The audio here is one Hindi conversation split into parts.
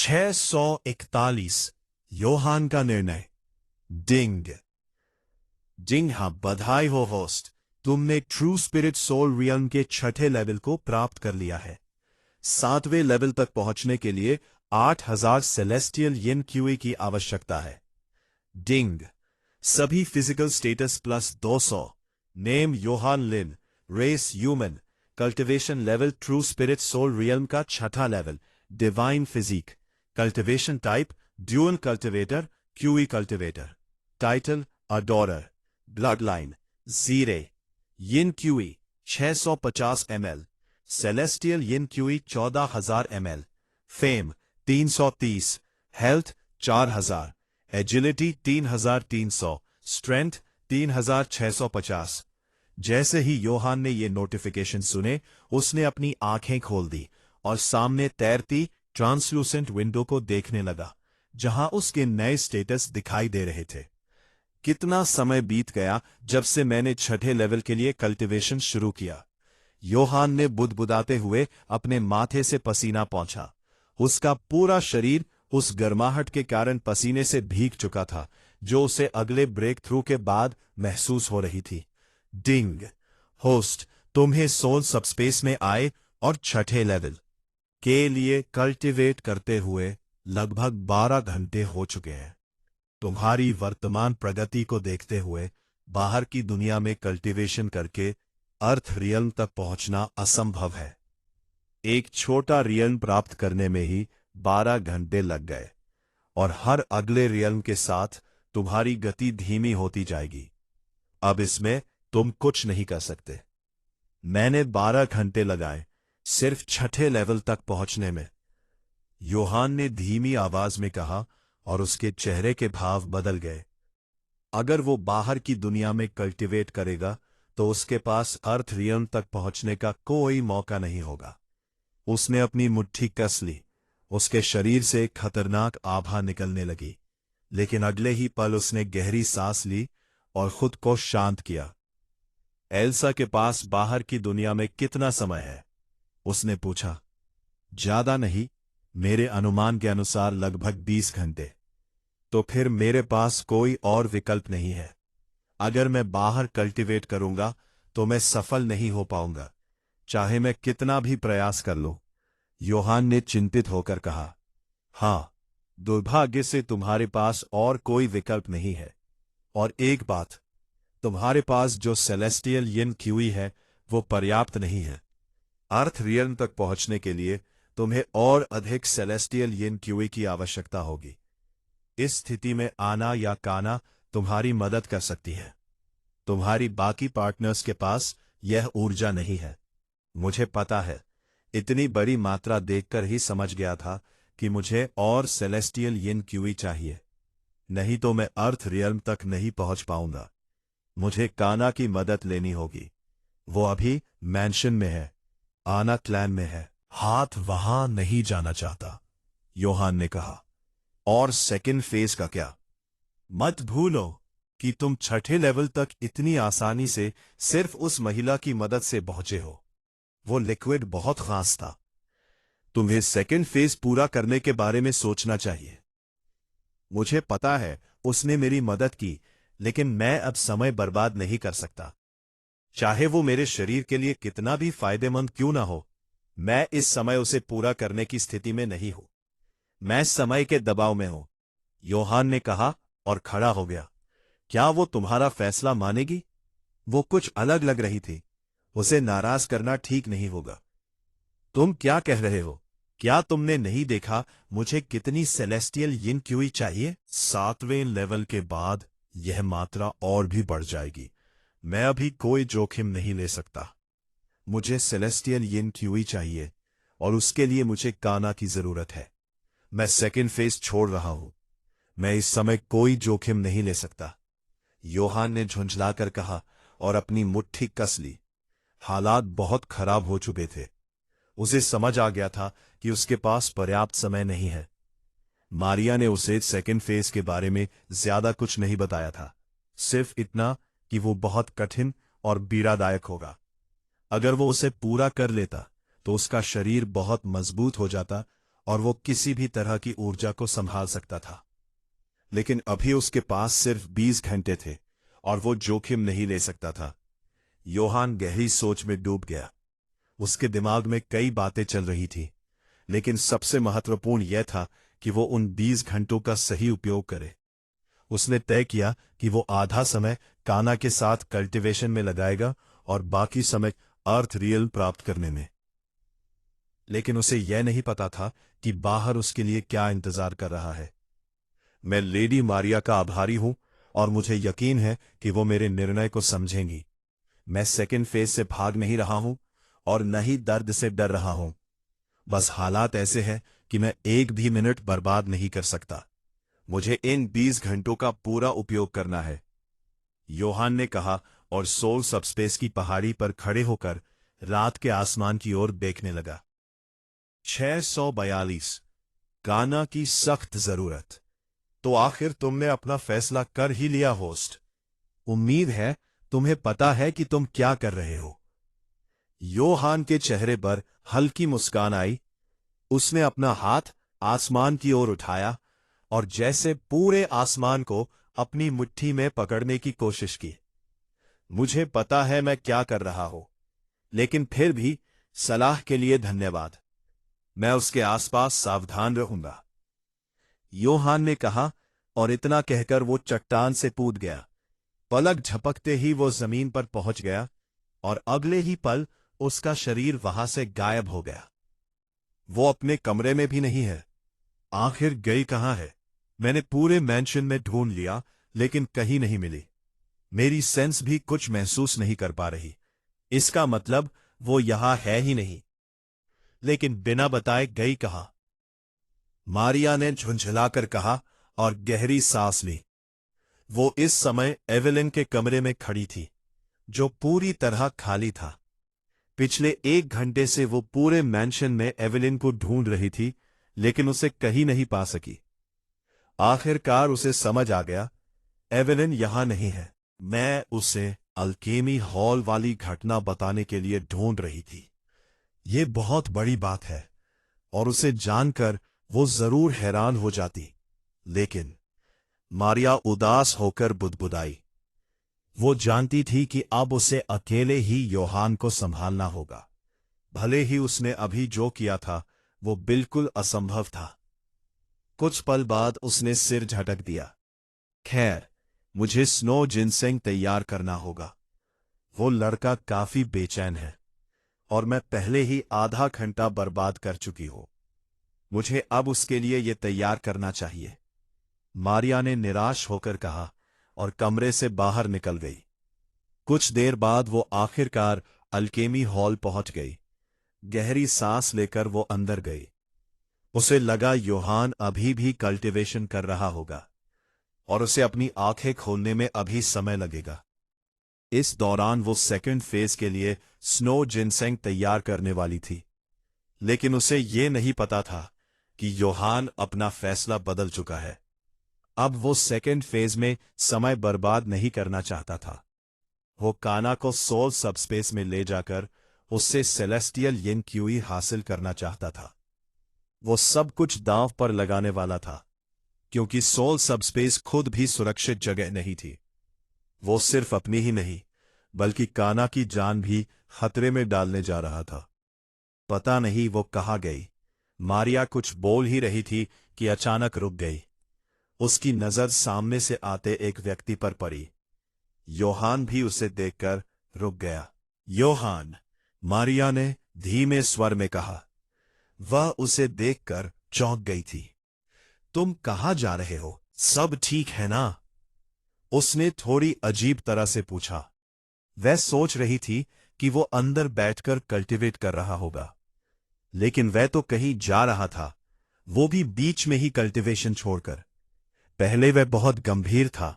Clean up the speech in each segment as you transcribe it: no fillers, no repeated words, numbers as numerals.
641 योहान का निर्णय। डिंग डिंग। हाँ, बधाई हो होस्ट, तुमने ट्रू स्पिरिट सोल रियल्म के छठे लेवल को प्राप्त कर लिया है। 7वें लेवल तक पहुंचने के लिए 8000 सेलेस्टियल यिन क्यूई की आवश्यकता है। डिंग। सभी physical status plus 200। Name Yohan Lin. Race human. Cultivation level true spirit soul realm का छठा level. Divine physique. Cultivation type dual cultivator qi cultivator. Title adorer. Blood line जीरे। Yin qi 650 ml। Celestial yin qi 14000 ml। Fame 330। Health 4000। Agility 3300। Strength 3650। जैसे ही योहान ने ये नोटिफिकेशन सुने, उसने अपनी आंखें खोल दी और सामने तैरती ट्रांसलूसेंट विंडो को देखने लगा, जहां उसके नए स्टेटस दिखाई दे रहे थे। कितना समय बीत गया जब से मैंने छठे लेवल के लिए कल्टीवेशन शुरू किया। योहान ने बुदबुदाते हुए अपने माथे से पसीना पोंछा। उसका पूरा शरीर उस गर्माहट के कारण पसीने से भीग चुका था, जो उसे अगले ब्रेक थ्रू के बाद महसूस हो रही थी। डिंग। होस्ट, तुम्हें सोल सबस्पेस में आए और छठे लेवल के लिए कल्टीवेट करते हुए लगभग 12 घंटे हो चुके हैं। तुम्हारी वर्तमान प्रगति को देखते हुए बाहर की दुनिया में कल्टीवेशन करके अर्थ रियल्म तक पहुंचना असंभव है। एक छोटा रियल्म प्राप्त करने में ही 12 घंटे लग गए, और हर अगले रियल्म के साथ तुम्हारी गति धीमी होती जाएगी। अब इसमें तुम कुछ नहीं कर सकते। मैंने 12 घंटे लगाए सिर्फ छठे लेवल तक पहुंचने में, योहान ने धीमी आवाज में कहा, और उसके चेहरे के भाव बदल गए। अगर वो बाहर की दुनिया में कल्टीवेट करेगा तो उसके पास अर्थ रियल्म तक पहुंचने का कोई मौका नहीं होगा। उसने अपनी मुट्ठी कस ली। उसके शरीर से एक खतरनाक आभा निकलने लगी, लेकिन अगले ही पल उसने गहरी सांस ली और खुद को शांत किया। एल्सा के पास बाहर की दुनिया में कितना समय है? उसने पूछा। ज्यादा नहीं, मेरे अनुमान के अनुसार लगभग 20 घंटे। तो फिर मेरे पास कोई और विकल्प नहीं है। अगर मैं बाहर कल्टीवेट करूंगा तो मैं सफल नहीं हो पाऊंगा, चाहे मैं कितना भी प्रयास कर लूं। योहान ने चिंतित होकर कहा। हाँ, दुर्भाग्य से तुम्हारे पास और कोई विकल्प नहीं है। और एक बात, तुम्हारे पास जो सेलेस्टियल यिन क्यूई है वो पर्याप्त नहीं है। अर्थ रियल्म तक पहुंचने के लिए तुम्हें और अधिक सेलेस्टियल यिन क्यूई की आवश्यकता होगी। इस स्थिति में आना या काना तुम्हारी मदद कर सकती है। तुम्हारी बाकी पार्टनर्स के पास यह ऊर्जा नहीं है। मुझे पता है, इतनी बड़ी मात्रा देखकर ही समझ गया था कि मुझे और सेलेस्टियल यिन क्यूई चाहिए, नहीं तो मैं अर्थ रियल्म तक नहीं पहुंच पाऊंगा। मुझे काना की मदद लेनी होगी। वो अभी मैंशन में है, आना क्लैन में है। हाथ वहां नहीं जाना चाहता, योहान ने कहा। और सेकंड फेज का क्या? मत भूलो कि तुम छठे लेवल तक इतनी आसानी से सिर्फ उस महिला की मदद से पहुंचे हो। वो लिक्विड बहुत खास था। तुम्हें सेकंड फेज पूरा करने के बारे में सोचना चाहिए। मुझे पता है उसने मेरी मदद की, लेकिन मैं अब समय बर्बाद नहीं कर सकता। चाहे वो मेरे शरीर के लिए कितना भी फायदेमंद क्यों ना हो, मैं इस समय उसे पूरा करने की स्थिति में नहीं हूं। मैं समय के दबाव में हूं, योहान ने कहा और खड़ा हो गया। क्या वो तुम्हारा फैसला मानेगी? वो कुछ अलग लग रही थी। उसे नाराज करना ठीक नहीं होगा। तुम क्या कह रहे हो? क्या तुमने नहीं देखा मुझे कितनी सेलेस्टियल यिन क्यूई चाहिए? 7वें लेवल के बाद यह मात्रा और भी बढ़ जाएगी। मैं अभी कोई जोखिम नहीं ले सकता। मुझे सेलेस्टियल यिन क्यूई चाहिए, और उसके लिए मुझे काना की जरूरत है। मैं सेकंड फेज छोड़ रहा हूं। मैं इस समय कोई जोखिम नहीं ले सकता, योहान ने झुंझलाकर कहा और अपनी मुट्ठी कस ली। हालात बहुत खराब हो चुके थे। उसे समझ आ गया था कि उसके पास पर्याप्त समय नहीं है। मारिया ने उसे सेकंड फेज के बारे में ज्यादा कुछ नहीं बताया था, सिर्फ इतना कि वो बहुत कठिन और पीड़ादायक होगा। अगर वो उसे पूरा कर लेता तो उसका शरीर बहुत मजबूत हो जाता और वो किसी भी तरह की ऊर्जा को संभाल सकता था। लेकिन अभी उसके पास सिर्फ 20 घंटे थे और वो जोखिम नहीं ले सकता था। योहान गहरी सोच में डूब गया। उसके दिमाग में कई बातें चल रही थी, लेकिन सबसे महत्वपूर्ण यह था कि वो उन 20 घंटों का सही उपयोग करे। उसने तय किया कि वो आधा समय काना के साथ कल्टीवेशन में लगाएगा और बाकी समय अर्थ रियल प्राप्त करने में। लेकिन उसे यह नहीं पता था कि बाहर उसके लिए क्या इंतजार कर रहा है। मैं लेडी मारिया का आभारी हूं और मुझे यकीन है कि वो मेरे निर्णय को समझेंगी। मैं सेकंड फेज से भाग नहीं रहा हूं और न ही दर्द से डर रहा हूं। बस हालात ऐसे हैं कि मैं एक भी मिनट बर्बाद नहीं कर सकता। मुझे इन 20 घंटों का पूरा उपयोग करना है, योहान ने कहा और सोल सबस्पेस की पहाड़ी पर खड़े होकर रात के आसमान की ओर देखने लगा। 642 काना की सख्त जरूरत। तो आखिर तुमने अपना फैसला कर ही लिया होस्ट। उम्मीद है तुम्हें पता है कि तुम क्या कर रहे हो। योहान के चेहरे पर हल्की मुस्कान आई। उसने अपना हाथ आसमान की ओर उठाया और जैसे पूरे आसमान को अपनी मुट्ठी में पकड़ने की कोशिश की। मुझे पता है मैं क्या कर रहा हूं, लेकिन फिर भी सलाह के लिए धन्यवाद। मैं उसके आसपास सावधान रहूंगा, योहान ने कहा और इतना कहकर वो चट्टान से कूद गया। पलक झपकते ही वो जमीन पर पहुंच गया और अगले ही पल उसका शरीर वहां से गायब हो गया। वो अपने कमरे में भी नहीं है। आखिर गई कहां है? मैंने पूरे मैंशन में ढूंढ लिया, लेकिन कहीं नहीं मिली। मेरी सेंस भी कुछ महसूस नहीं कर पा रही। इसका मतलब वो यहां है ही नहीं। लेकिन बिना बताए गई कहां? मारिया ने झुंझलाकर कहा और गहरी सांस ली। वो इस समय एवेलिन के कमरे में खड़ी थी, जो पूरी तरह खाली था। पिछले 1 घंटे से वो पूरे मैंशन में एवेलिन को ढूंढ रही थी, लेकिन उसे कहीं नहीं पा सकी। आखिरकार उसे समझ आ गया, एवेलिन यहां नहीं है। मैं उसे अल्केमी हॉल वाली घटना बताने के लिए ढूंढ रही थी। ये बहुत बड़ी बात है और उसे जानकर वो जरूर हैरान हो जाती। लेकिन मारिया उदास होकर बुदबुदाई। वो जानती थी कि अब उसे अकेले ही योहान को संभालना होगा। भले ही उसने अभी जो किया था वो बिल्कुल असंभव था। कुछ पल बाद उसने सिर झटक दिया। खैर, मुझे स्नो जिनसेंग तैयार करना होगा। वो लड़का काफी बेचैन है और मैं पहले ही आधा घंटा बर्बाद कर चुकी हूं। मुझे अब उसके लिए ये तैयार करना चाहिए, मारिया ने निराश होकर कहा और कमरे से बाहर निकल गई। कुछ देर बाद वो आखिरकार अल्केमी हॉल पहुंच गई। गहरी सांस लेकर वो अंदर गई। उसे लगा योहान अभी भी कल्टीवेशन कर रहा होगा और उसे अपनी आंखें खोलने में अभी समय लगेगा। इस दौरान वो सेकंड फेज के लिए स्नो जिनसेंग तैयार करने वाली थी, लेकिन उसे ये नहीं पता था कि योहान अपना फैसला बदल चुका है। अब वो सेकंड फेज में समय बर्बाद नहीं करना चाहता था। वो काना को सोल सबस्पेस में ले जाकर उससे सेलेस्टियल यिन क्यूई हासिल करना चाहता था। वो सब कुछ दांव पर लगाने वाला था, क्योंकि सोल सबस्पेस खुद भी सुरक्षित जगह नहीं थी। वो सिर्फ अपनी ही नहीं, बल्कि काना की जान भी खतरे में डालने जा रहा था। पता नहीं वो कहाँ गई। मारिया कुछ बोल ही रही थी कि अचानक रुक गई। उसकी नजर सामने से आते एक व्यक्ति पर पड़ी। योहान भी उसे देखकर रुक गया। योहान, मारिया ने धीमे स्वर में कहा। वह उसे देखकर चौंक गई थी। तुम कहाँ जा रहे हो? सब ठीक है ना? उसने थोड़ी अजीब तरह से पूछा। वह सोच रही थी कि वो अंदर बैठकर कल्टीवेट कर रहा होगा, लेकिन वह तो कहीं जा रहा था, वो भी बीच में ही कल्टीवेशन छोड़कर। पहले वह बहुत गंभीर था,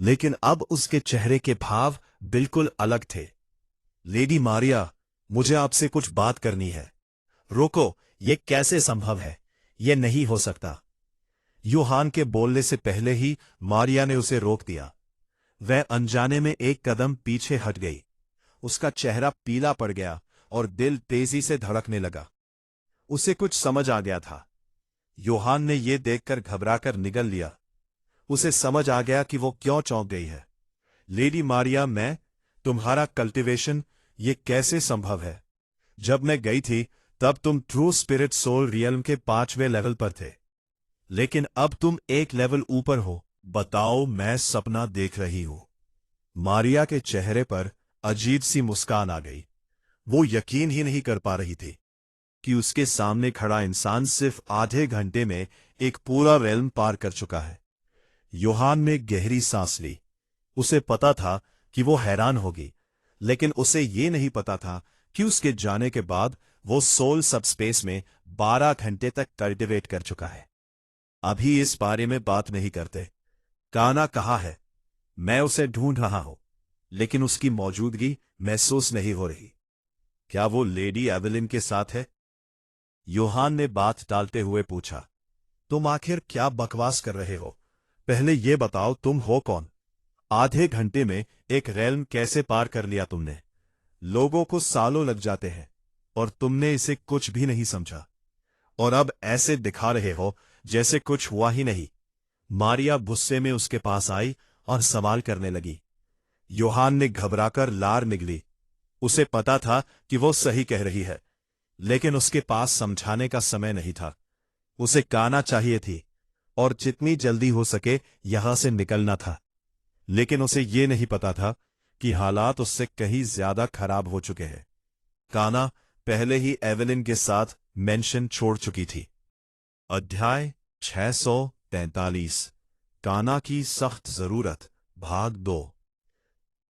लेकिन अब उसके चेहरे के भाव बिल्कुल अलग थे। लेडी मारिया, मुझे आपसे कुछ बात करनी है। रोको, ये कैसे संभव है? ये नहीं हो सकता। योहान के बोलने से पहले ही मारिया ने उसे रोक दिया। वह अनजाने में एक कदम पीछे हट गई। उसका चेहरा पीला पड़ गया और दिल तेजी से धड़कने लगा। उसे कुछ समझ आ गया था योहान ने यह देखकर घबराकर निगल लिया। उसे समझ आ गया कि वो क्यों चौंक गई है। लेडी मारिया, मैं तुम्हारा कल्टीवेशन, ये कैसे संभव है? जब मैं गई थी तब तुम ट्रू स्पिरिट सोल रियल्म के 5वें लेवल पर थे, लेकिन अब तुम एक लेवल ऊपर हो। बताओ, मैं सपना देख रही हूं? मारिया के चेहरे पर अजीब सी मुस्कान आ गई। वो यकीन ही नहीं कर पा रही थी कि उसके सामने खड़ा इंसान सिर्फ आधे घंटे में एक पूरा रेल्म पार कर चुका है। योहान ने गहरी सांस ली। उसे पता था कि वो हैरान होगी, लेकिन उसे ये नहीं पता था कि उसके जाने के बाद वो सोल सबस्पेस में 12 घंटे तक कल्टिवेट कर चुका है। अभी इस बारे में बात नहीं करते। काना कहाँ है? मैं उसे ढूंढ रहा हूं, लेकिन उसकी मौजूदगी महसूस नहीं हो रही। क्या वो लेडी एवेलिन के साथ है? योहान ने बात टालते हुए पूछा। तुम आखिर क्या बकवास कर रहे हो? पहले ये बताओ, तुम हो कौन? आधे घंटे में एक रेल्म कैसे पार कर लिया तुमने? लोगों को सालों लग जाते हैं और तुमने इसे कुछ भी नहीं समझा, और अब ऐसे दिखा रहे हो जैसे कुछ हुआ ही नहीं। मारिया गुस्से में उसके पास आई और सवाल करने लगी। योहान ने घबराकर लार निगली। उसे पता था कि वो सही कह रही है, लेकिन उसके पास समझाने का समय नहीं था। उसे काना चाहिए थी और जितनी जल्दी हो सके यहां से निकलना था, लेकिन उसे ये नहीं पता था कि हालात उससे कहीं ज्यादा खराब हो चुके हैं। काना पहले ही एवेलिन के साथ मेंशन छोड़ चुकी थी। अध्याय 643 काना की सख्त जरूरत, भाग 2।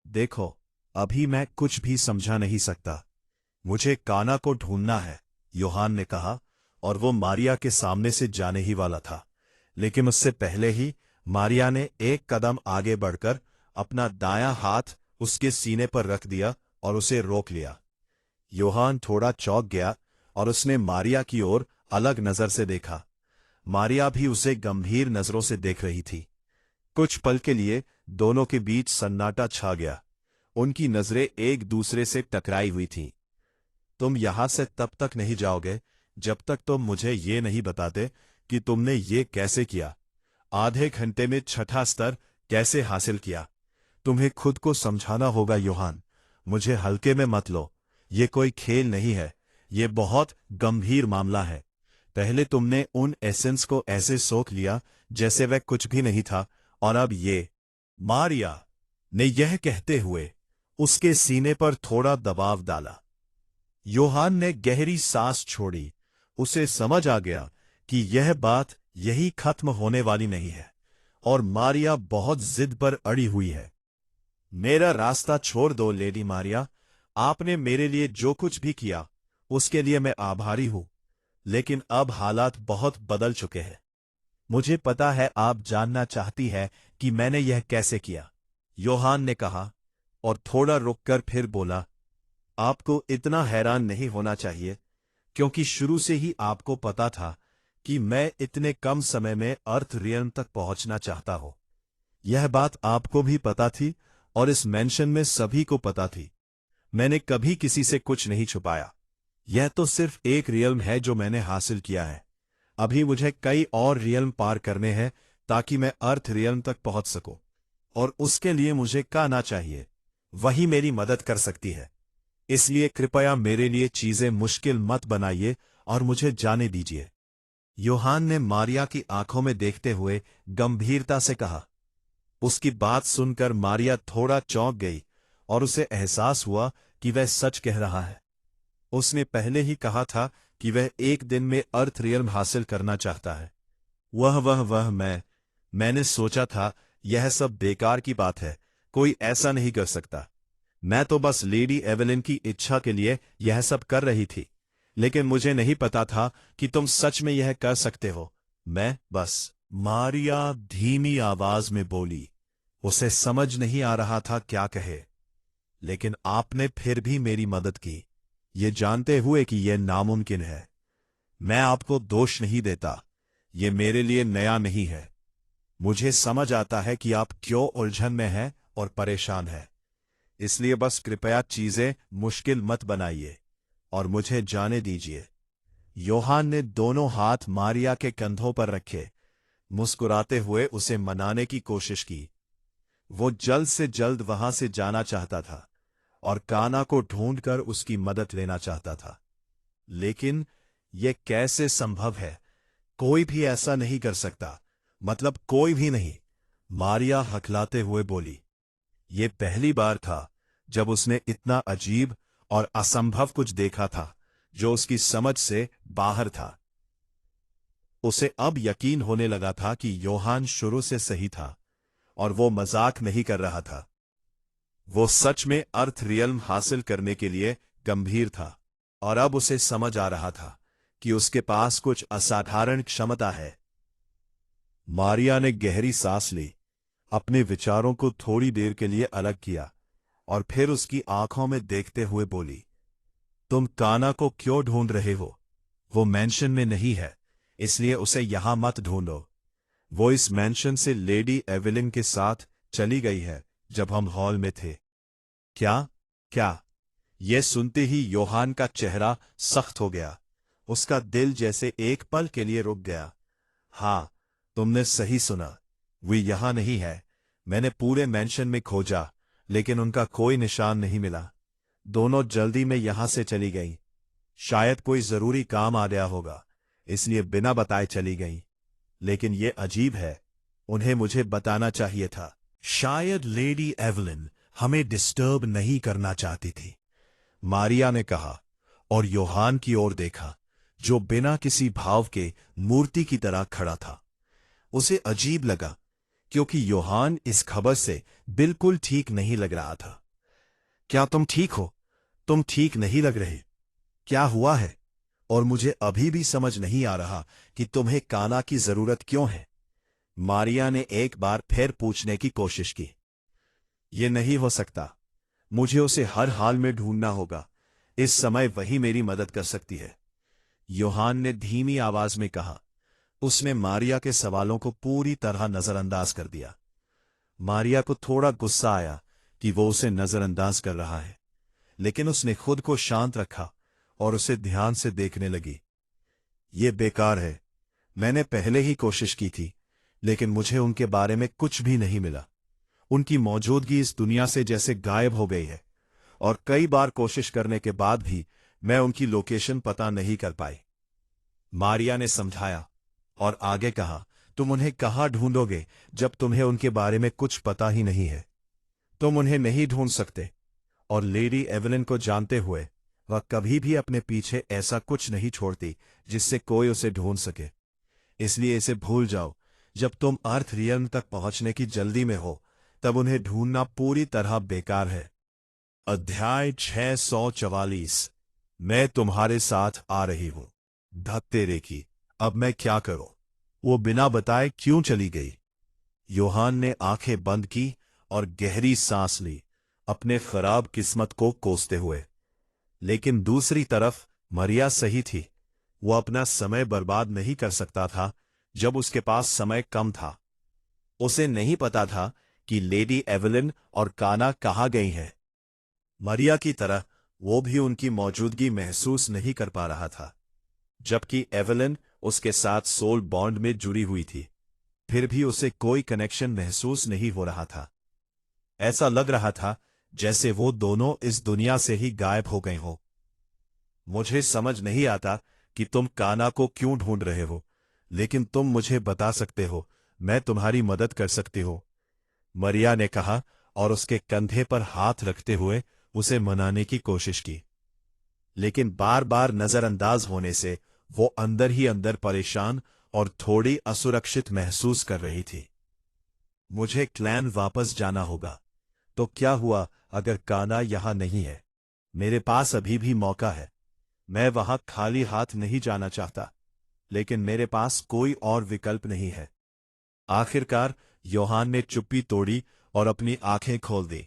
देखो, अभी मैं कुछ भी समझा नहीं सकता। मुझे काना को ढूंढना है, योहान ने कहा, और वो मारिया के सामने से जाने ही वाला था, लेकिन उससे पहले ही मारिया ने एक कदम आगे बढ़कर अपना दायां हाथ उसके सीने पर रख दिया और उसे रोक लिया। योहान थोड़ा चौंक गया और उसने मारिया की ओर अलग नजर से देखा। मारिया भी उसे गंभीर नजरों से देख रही थी। कुछ पल के लिए दोनों के बीच सन्नाटा छा गया। उनकी नजरें एक दूसरे से टकराई हुई थीं। तुम यहां से तब तक नहीं जाओगे जब तक तुम मुझे ये नहीं बताते कि तुमने ये कैसे किया। आधे घंटे में 6ठा स्तर कैसे हासिल किया? तुम्हें खुद को समझाना होगा योहान। मुझे हल्के में मत लो। ये कोई खेल नहीं है, ये बहुत गंभीर मामला है। पहले तुमने उन एसेंस को ऐसे सोख लिया जैसे वह कुछ भी नहीं था, और अब ये। मारिया ने यह कहते हुए उसके सीने पर थोड़ा दबाव डाला। योहान ने गहरी सांस छोड़ी। उसे समझ आ गया कि यह बात यही खत्म होने वाली नहीं है, और मारिया बहुत जिद पर अड़ी हुई है। मेरा रास्ता छोड़ दो लेडी मारिया। आपने मेरे लिए जो कुछ भी किया उसके लिए मैं आभारी हूं, लेकिन अब हालात बहुत बदल चुके हैं। मुझे पता है आप जानना चाहती है कि मैंने यह कैसे किया, योहान ने कहा, और थोड़ा रुककर फिर बोला। आपको इतना हैरान नहीं होना चाहिए, क्योंकि शुरू से ही आपको पता था कि मैं इतने कम समय में अर्थ रियल्म तक पहुंचना चाहता हूं। यह बात आपको भी पता थी और इस मेंशन में सभी को पता थी। मैंने कभी किसी से कुछ नहीं छुपाया। यह तो सिर्फ एक रियल्म है जो मैंने हासिल किया है। अभी मुझे कई और रियल्म पार करने हैं ताकि मैं अर्थ रियल्म तक पहुंच सकूं, और उसके लिए मुझे काना चाहिए। वही मेरी मदद कर सकती है। इसलिए कृपया मेरे लिए चीजें मुश्किल मत बनाइए और मुझे जाने दीजिए। योहान ने मारिया की आंखों में देखते हुए गंभीरता से कहा। उसकी बात सुनकर मारिया थोड़ा चौंक गई और उसे एहसास हुआ कि वह सच कह रहा है। उसने पहले ही कहा था कि वह एक दिन में अर्थ रियल्म हासिल करना चाहता है। मैंने सोचा था यह सब बेकार की बात है, कोई ऐसा नहीं कर सकता। मैं तो बस लेडी एवेलिन की इच्छा के लिए यह सब कर रही थी, लेकिन मुझे नहीं पता था कि तुम सच में यह कर सकते हो। मैं बस। मारिया धीमी आवाज में बोली। उसे समझ नहीं आ रहा था क्या कहे, लेकिन आपने फिर भी मेरी मदद की, ये जानते हुए कि यह नामुमकिन है। मैं आपको दोष नहीं देता, ये मेरे लिए नया नहीं है। मुझे समझ आता है कि आप क्यों उलझन में हैं और परेशान हैं। इसलिए बस कृपया चीजें मुश्किल मत बनाइए और मुझे जाने दीजिए। योहान ने दोनों हाथ मारिया के कंधों पर रखे, मुस्कुराते हुए उसे मनाने की कोशिश की। वो जल्द से जल्द वहां से जाना चाहता था और काना को ढूंढकर उसकी मदद लेना चाहता था। लेकिन यह कैसे संभव है? कोई भी ऐसा नहीं कर सकता, मतलब कोई भी नहीं, मारिया हकलाते हुए बोली। ये पहली बार था जब उसने इतना अजीब और असंभव कुछ देखा था जो उसकी समझ से बाहर था। उसे अब यकीन होने लगा था कि योहान शुरू से सही था और वो मजाक नहीं कर रहा था। वो सच में अर्थ रियल्म हासिल करने के लिए गंभीर था और अब उसे समझ आ रहा था कि उसके पास कुछ असाधारण क्षमता है। मारिया ने गहरी सांस ली, अपने विचारों को थोड़ी देर के लिए अलग किया और फिर उसकी आंखों में देखते हुए बोली, तुम काना को क्यों ढूंढ रहे हो? वो मैंशन में नहीं है, इसलिए उसे यहां मत ढूंढो। वो इस मैंशन से लेडी एवेलिन के साथ चली गई है जब हम हॉल में थे। क्या? क्या? यह सुनते ही योहान का चेहरा सख्त हो गया। उसका दिल जैसे एक पल के लिए रुक गया। हाँ, तुमने सही सुना, वो यहां नहीं है। मैंने पूरे मैंशन में खोजा, लेकिन उनका कोई निशान नहीं मिला। दोनों जल्दी में यहां से चली गईं। शायद कोई जरूरी काम आ गया होगा, इसलिए बिना बताए चली गईं। लेकिन ये अजीब है, उन्हें मुझे बताना चाहिए था। शायद लेडी एवलिन हमें डिस्टर्ब नहीं करना चाहती थी, मारिया ने कहा और योहान की ओर देखा, जो बिना किसी भाव के मूर्ति की तरह खड़ा था। उसे अजीब लगा, क्योंकि योहान इस खबर से बिल्कुल ठीक नहीं लग रहा था। क्या तुम ठीक हो? तुम ठीक नहीं लग रहे। क्या हुआ है? और मुझे अभी भी समझ नहीं आ रहा कि तुम्हें काना की जरूरत क्यों है। मारिया ने एक बार फिर पूछने की कोशिश की। यह नहीं हो सकता, मुझे उसे हर हाल में ढूंढना होगा। इस समय वही मेरी मदद कर सकती है, योहान ने धीमी आवाज में कहा। उसने मारिया के सवालों को पूरी तरह नजरअंदाज कर दिया। मारिया को थोड़ा गुस्सा आया कि वो उसे नजरअंदाज कर रहा है, लेकिन उसने खुद को शांत रखा और उसे ध्यान से देखने लगी। ये बेकार है, मैंने पहले ही कोशिश की थी, लेकिन मुझे उनके बारे में कुछ भी नहीं मिला। उनकी मौजूदगी इस दुनिया से जैसे गायब हो गई है, और कई बार कोशिश करने के बाद भी मैं उनकी लोकेशन पता नहीं कर पाई। मारिया ने समझाया और आगे कहा, तुम उन्हें कहाँ ढूंढोगे जब तुम्हें उनके बारे में कुछ पता ही नहीं है? तुम उन्हें नहीं ढूंढ सकते, और लेडी एवेलिन को जानते हुए वह कभी भी अपने पीछे ऐसा कुछ नहीं छोड़ती जिससे कोई उसे ढूंढ सके। इसलिए इसे भूल जाओ। जब तुम अर्थ रियल्म तक पहुंचने की जल्दी में हो, तब उन्हें ढूंढना पूरी तरह बेकार है। अध्याय 644। मैं तुम्हारे साथ आ रही हूं। धत्ते रेखी, अब मैं क्या करूं? वो बिना बताए क्यों चली गई? योहान ने आंखें बंद की और गहरी सांस ली, अपने खराब किस्मत को कोसते हुए। लेकिन दूसरी तरफ मारिया सही थी। वो अपना समय बर्बाद नहीं कर सकता था जब उसके पास समय कम था। उसे नहीं पता था कि लेडी एवेलिन और काना कहाँ गई हैं। मारिया की तरह वो भी उनकी मौजूदगी महसूस नहीं कर पा रहा था, जबकि एवेलिन उसके साथ सोल बॉन्ड में जुड़ी हुई थी। फिर भी उसे कोई कनेक्शन महसूस नहीं हो रहा था। ऐसा लग रहा था जैसे वो दोनों इस दुनिया से ही गायब हो गए हो। मुझे समझ नहीं आता कि तुम काना को क्यों ढूंढ रहे हो, लेकिन तुम मुझे बता सकते हो, मैं तुम्हारी मदद कर सकती हूं, मारिया ने कहा और उसके कंधे पर हाथ रखते हुए उसे मनाने की कोशिश की। लेकिन बार बार नजरअंदाज होने से वो अंदर ही अंदर परेशान और थोड़ी असुरक्षित महसूस कर रही थी। मुझे क्लैन वापस जाना होगा। तो क्या हुआ अगर काना यहां नहीं है? मेरे पास अभी भी मौका है। मैं वहां खाली हाथ नहीं जाना चाहता, लेकिन मेरे पास कोई और विकल्प नहीं है। आखिरकार योहान ने चुप्पी तोड़ी और अपनी आंखें खोल दी।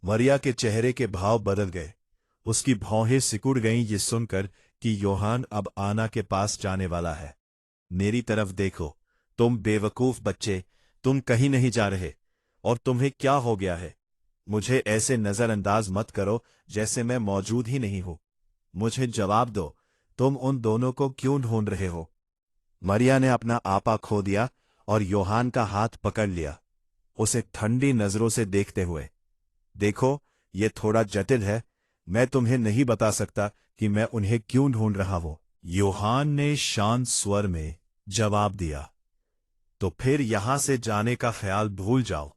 मारिया के चेहरे के भाव बदल गए। उसकी भौहें सिकुड़ गईं ये सुनकर कि योहान अब आना के पास जाने वाला है। मेरी तरफ देखो, तुम बेवकूफ बच्चे, तुम कहीं नहीं जा रहे। और तुम्हें क्या हो गया है? मुझे ऐसे नजरअंदाज मत करो जैसे मैं मौजूद ही नहीं हूं। मुझे जवाब दो, तुम उन दोनों को क्यों ढूंढ रहे हो? मारिया ने अपना आपा खो दिया और योहान का हाथ पकड़ लिया, उसे ठंडी नजरों से देखते हुए। देखो, ये थोड़ा जटिल है। मैं तुम्हें नहीं बता सकता कि मैं उन्हें क्यों ढूंढ रहा हूं। योहान ने शांत स्वर में जवाब दिया। तो फिर यहां से जाने का ख्याल भूल जाओ।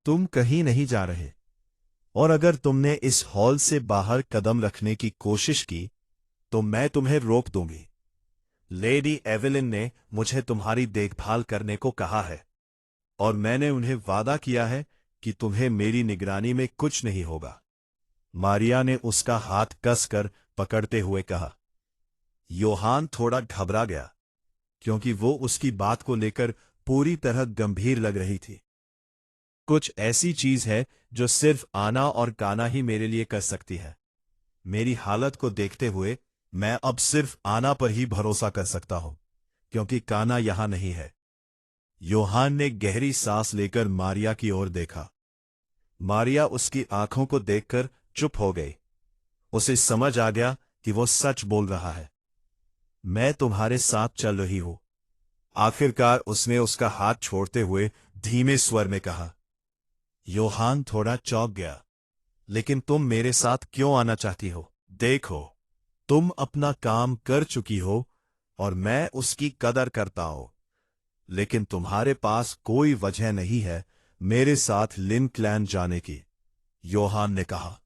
तुम कहीं नहीं जा रहे। और अगर तुमने इस हॉल से बाहर कदम रखने की कोशिश की तो मैं तुम्हें रोक दूंगी। लेडी एवेलिन ने मुझे तुम्हारी देखभाल करने को कहा है और मैंने उन्हें वादा किया है कि तुम्हें मेरी निगरानी में कुछ नहीं होगा। मारिया ने उसका हाथ कसकर पकड़ते हुए कहा। योहान थोड़ा घबरा गया क्योंकि वो उसकी बात को लेकर पूरी तरह गंभीर लग रही थी। कुछ ऐसी चीज है जो सिर्फ आना और काना ही मेरे लिए कर सकती है। मेरी हालत को देखते हुए मैं अब सिर्फ आना पर ही भरोसा कर सकता हूं, क्योंकि काना यहां नहीं है। योहान ने गहरी सांस लेकर मारिया की ओर देखा। मारिया उसकी आंखों को देखकर चुप हो गई। उसे समझ आ गया कि वो सच बोल रहा है। मैं तुम्हारे साथ चल रही हूं। आखिरकार उसने उसका हाथ छोड़ते हुए धीमे स्वर में कहा। योहान थोड़ा चौंक गया। लेकिन तुम मेरे साथ क्यों आना चाहती हो? देखो, तुम अपना काम कर चुकी हो और मैं उसकी कदर करता हूं, लेकिन तुम्हारे पास कोई वजह नहीं है मेरे साथ लिन क्लैन जाने की, योहान ने कहा।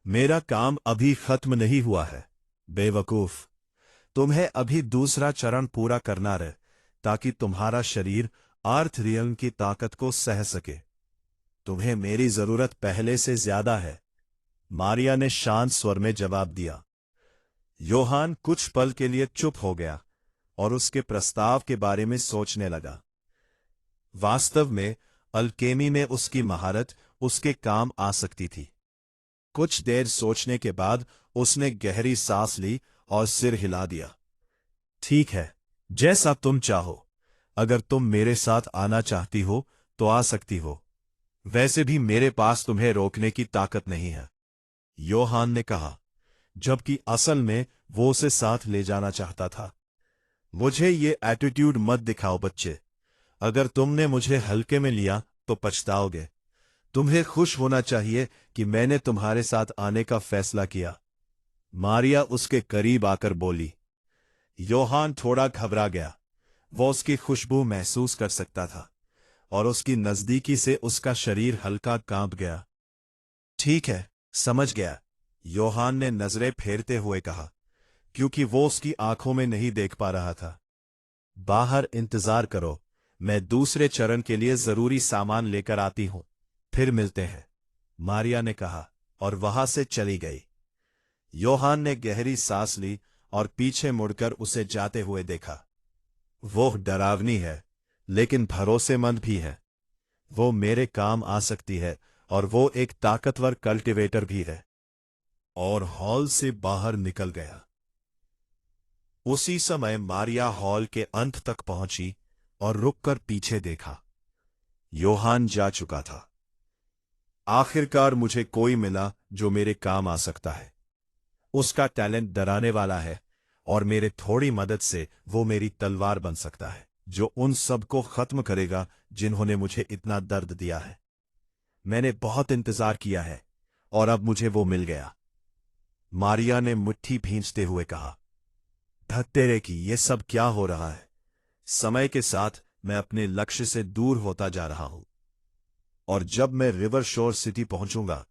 मेरा काम अभी खत्म नहीं हुआ है, बेवकूफ। तुम्हें अभी दूसरा चरण पूरा करना रहे ताकि तुम्हारा शरीर अर्थ रियल्म की ताकत को सह सके। तुम्हें मेरी जरूरत पहले से ज्यादा है, मारिया ने शांत स्वर में जवाब दिया। योहान कुछ पल के लिए चुप हो गया और उसके प्रस्ताव के बारे में सोचने लगा। वास्तव में अल्केमी में उसकी महारत उसके काम आ सकती थी। कुछ देर सोचने के बाद उसने गहरी सांस ली और सिर हिला दिया। ठीक है, जैसा तुम चाहो। अगर तुम मेरे साथ आना चाहती हो तो आ सकती हो। वैसे भी मेरे पास तुम्हें रोकने की ताकत नहीं है, योहान ने कहा, जबकि असल में वो उसे साथ ले जाना चाहता था। मुझे ये एटीट्यूड मत दिखाओ बच्चे। अगर तुमने मुझे हल्के में लिया तो पछताओगे। तुम्हें खुश होना चाहिए कि मैंने तुम्हारे साथ आने का फैसला किया। मारिया उसके करीब आकर बोली। योहान थोड़ा घबरा गया। वो उसकी खुशबू महसूस कर सकता था और उसकी नजदीकी से उसका शरीर हल्का कांप गया। ठीक है, समझ गया, योहान ने नजरें फेरते हुए कहा, क्योंकि वो उसकी आंखों में नहीं देख पा रहा था। बाहर इंतजार करो, मैं दूसरे चरण के लिए जरूरी सामान लेकर आती हूं, फिर मिलते हैं, मारिया ने कहा और वहां से चली गई। योहान ने गहरी सांस ली और पीछे मुड़कर उसे जाते हुए देखा। वो डरावनी है लेकिन भरोसेमंद भी है। वो मेरे काम आ सकती है और वो एक ताकतवर कल्टीवेटर भी है। और हॉल से बाहर निकल गया। उसी समय मारिया हॉल के अंत तक पहुंची और रुककर पीछे देखा। योहान जा चुका था। आखिरकार मुझे कोई मिला जो मेरे काम आ सकता है। उसका टैलेंट डराने वाला है और मेरे थोड़ी मदद से वो मेरी तलवार बन सकता है, जो उन सब को खत्म करेगा जिन्होंने मुझे इतना दर्द दिया है। मैंने बहुत इंतजार किया है और अब मुझे वो मिल गया, मारिया ने मुट्ठी भींचते हुए कहा। धत्तेरे की ये सब क्या हो रहा है? समय के साथ मैं अपने लक्ष्य से दूर होता जा रहा हूं। और जब मैं रिवर शोर सिटी पहुंचूंगा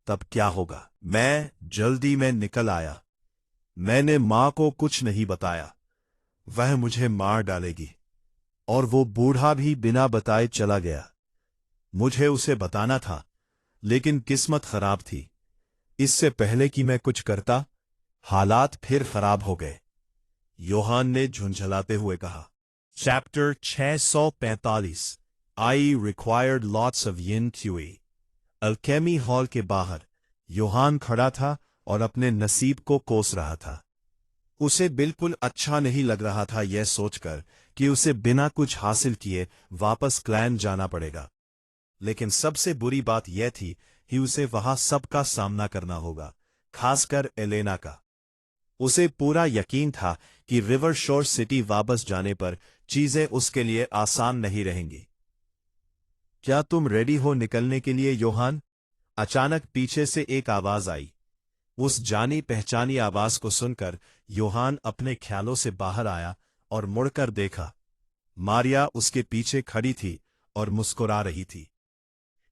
तब क्या होगा? मैं जल्दी में निकल आया। मैंने मां को कुछ नहीं बताया। वह मुझे मार डालेगी। और वो बूढ़ा भी बिना बताए चला गया। मुझे उसे बताना था, लेकिन किस्मत खराब थी। इससे पहले कि मैं कुछ करता, हालात फिर खराब हो गए, योहान ने झुंझलाते हुए कहा। Chapter 645 I required lots of yin QE. Alchemy hall के बाहर योहान खड़ा था और अपने नसीब को कोस रहा था। उसे बिल्कुल अच्छा नहीं लग रहा था यह सोचकर कि उसे बिना कुछ हासिल किए वापस क्लैन जाना पड़ेगा। लेकिन सबसे बुरी बात यह थी कि उसे वहां सबका सामना करना होगा, खासकर एलेना का। उसे पूरा यकीन था कि रिवर शोर सिटी वापस जाने पर चीजें उसके लिए आसान नहीं रहेंगी। क्या तुम रेडी हो निकलने के लिए, योहान? अचानक पीछे से एक आवाज आई। उस जानी पहचानी आवाज को सुनकर योहान अपने ख्यालों से बाहर आया और मुड़कर देखा। मारिया उसके पीछे खड़ी थी और मुस्कुरा रही थी।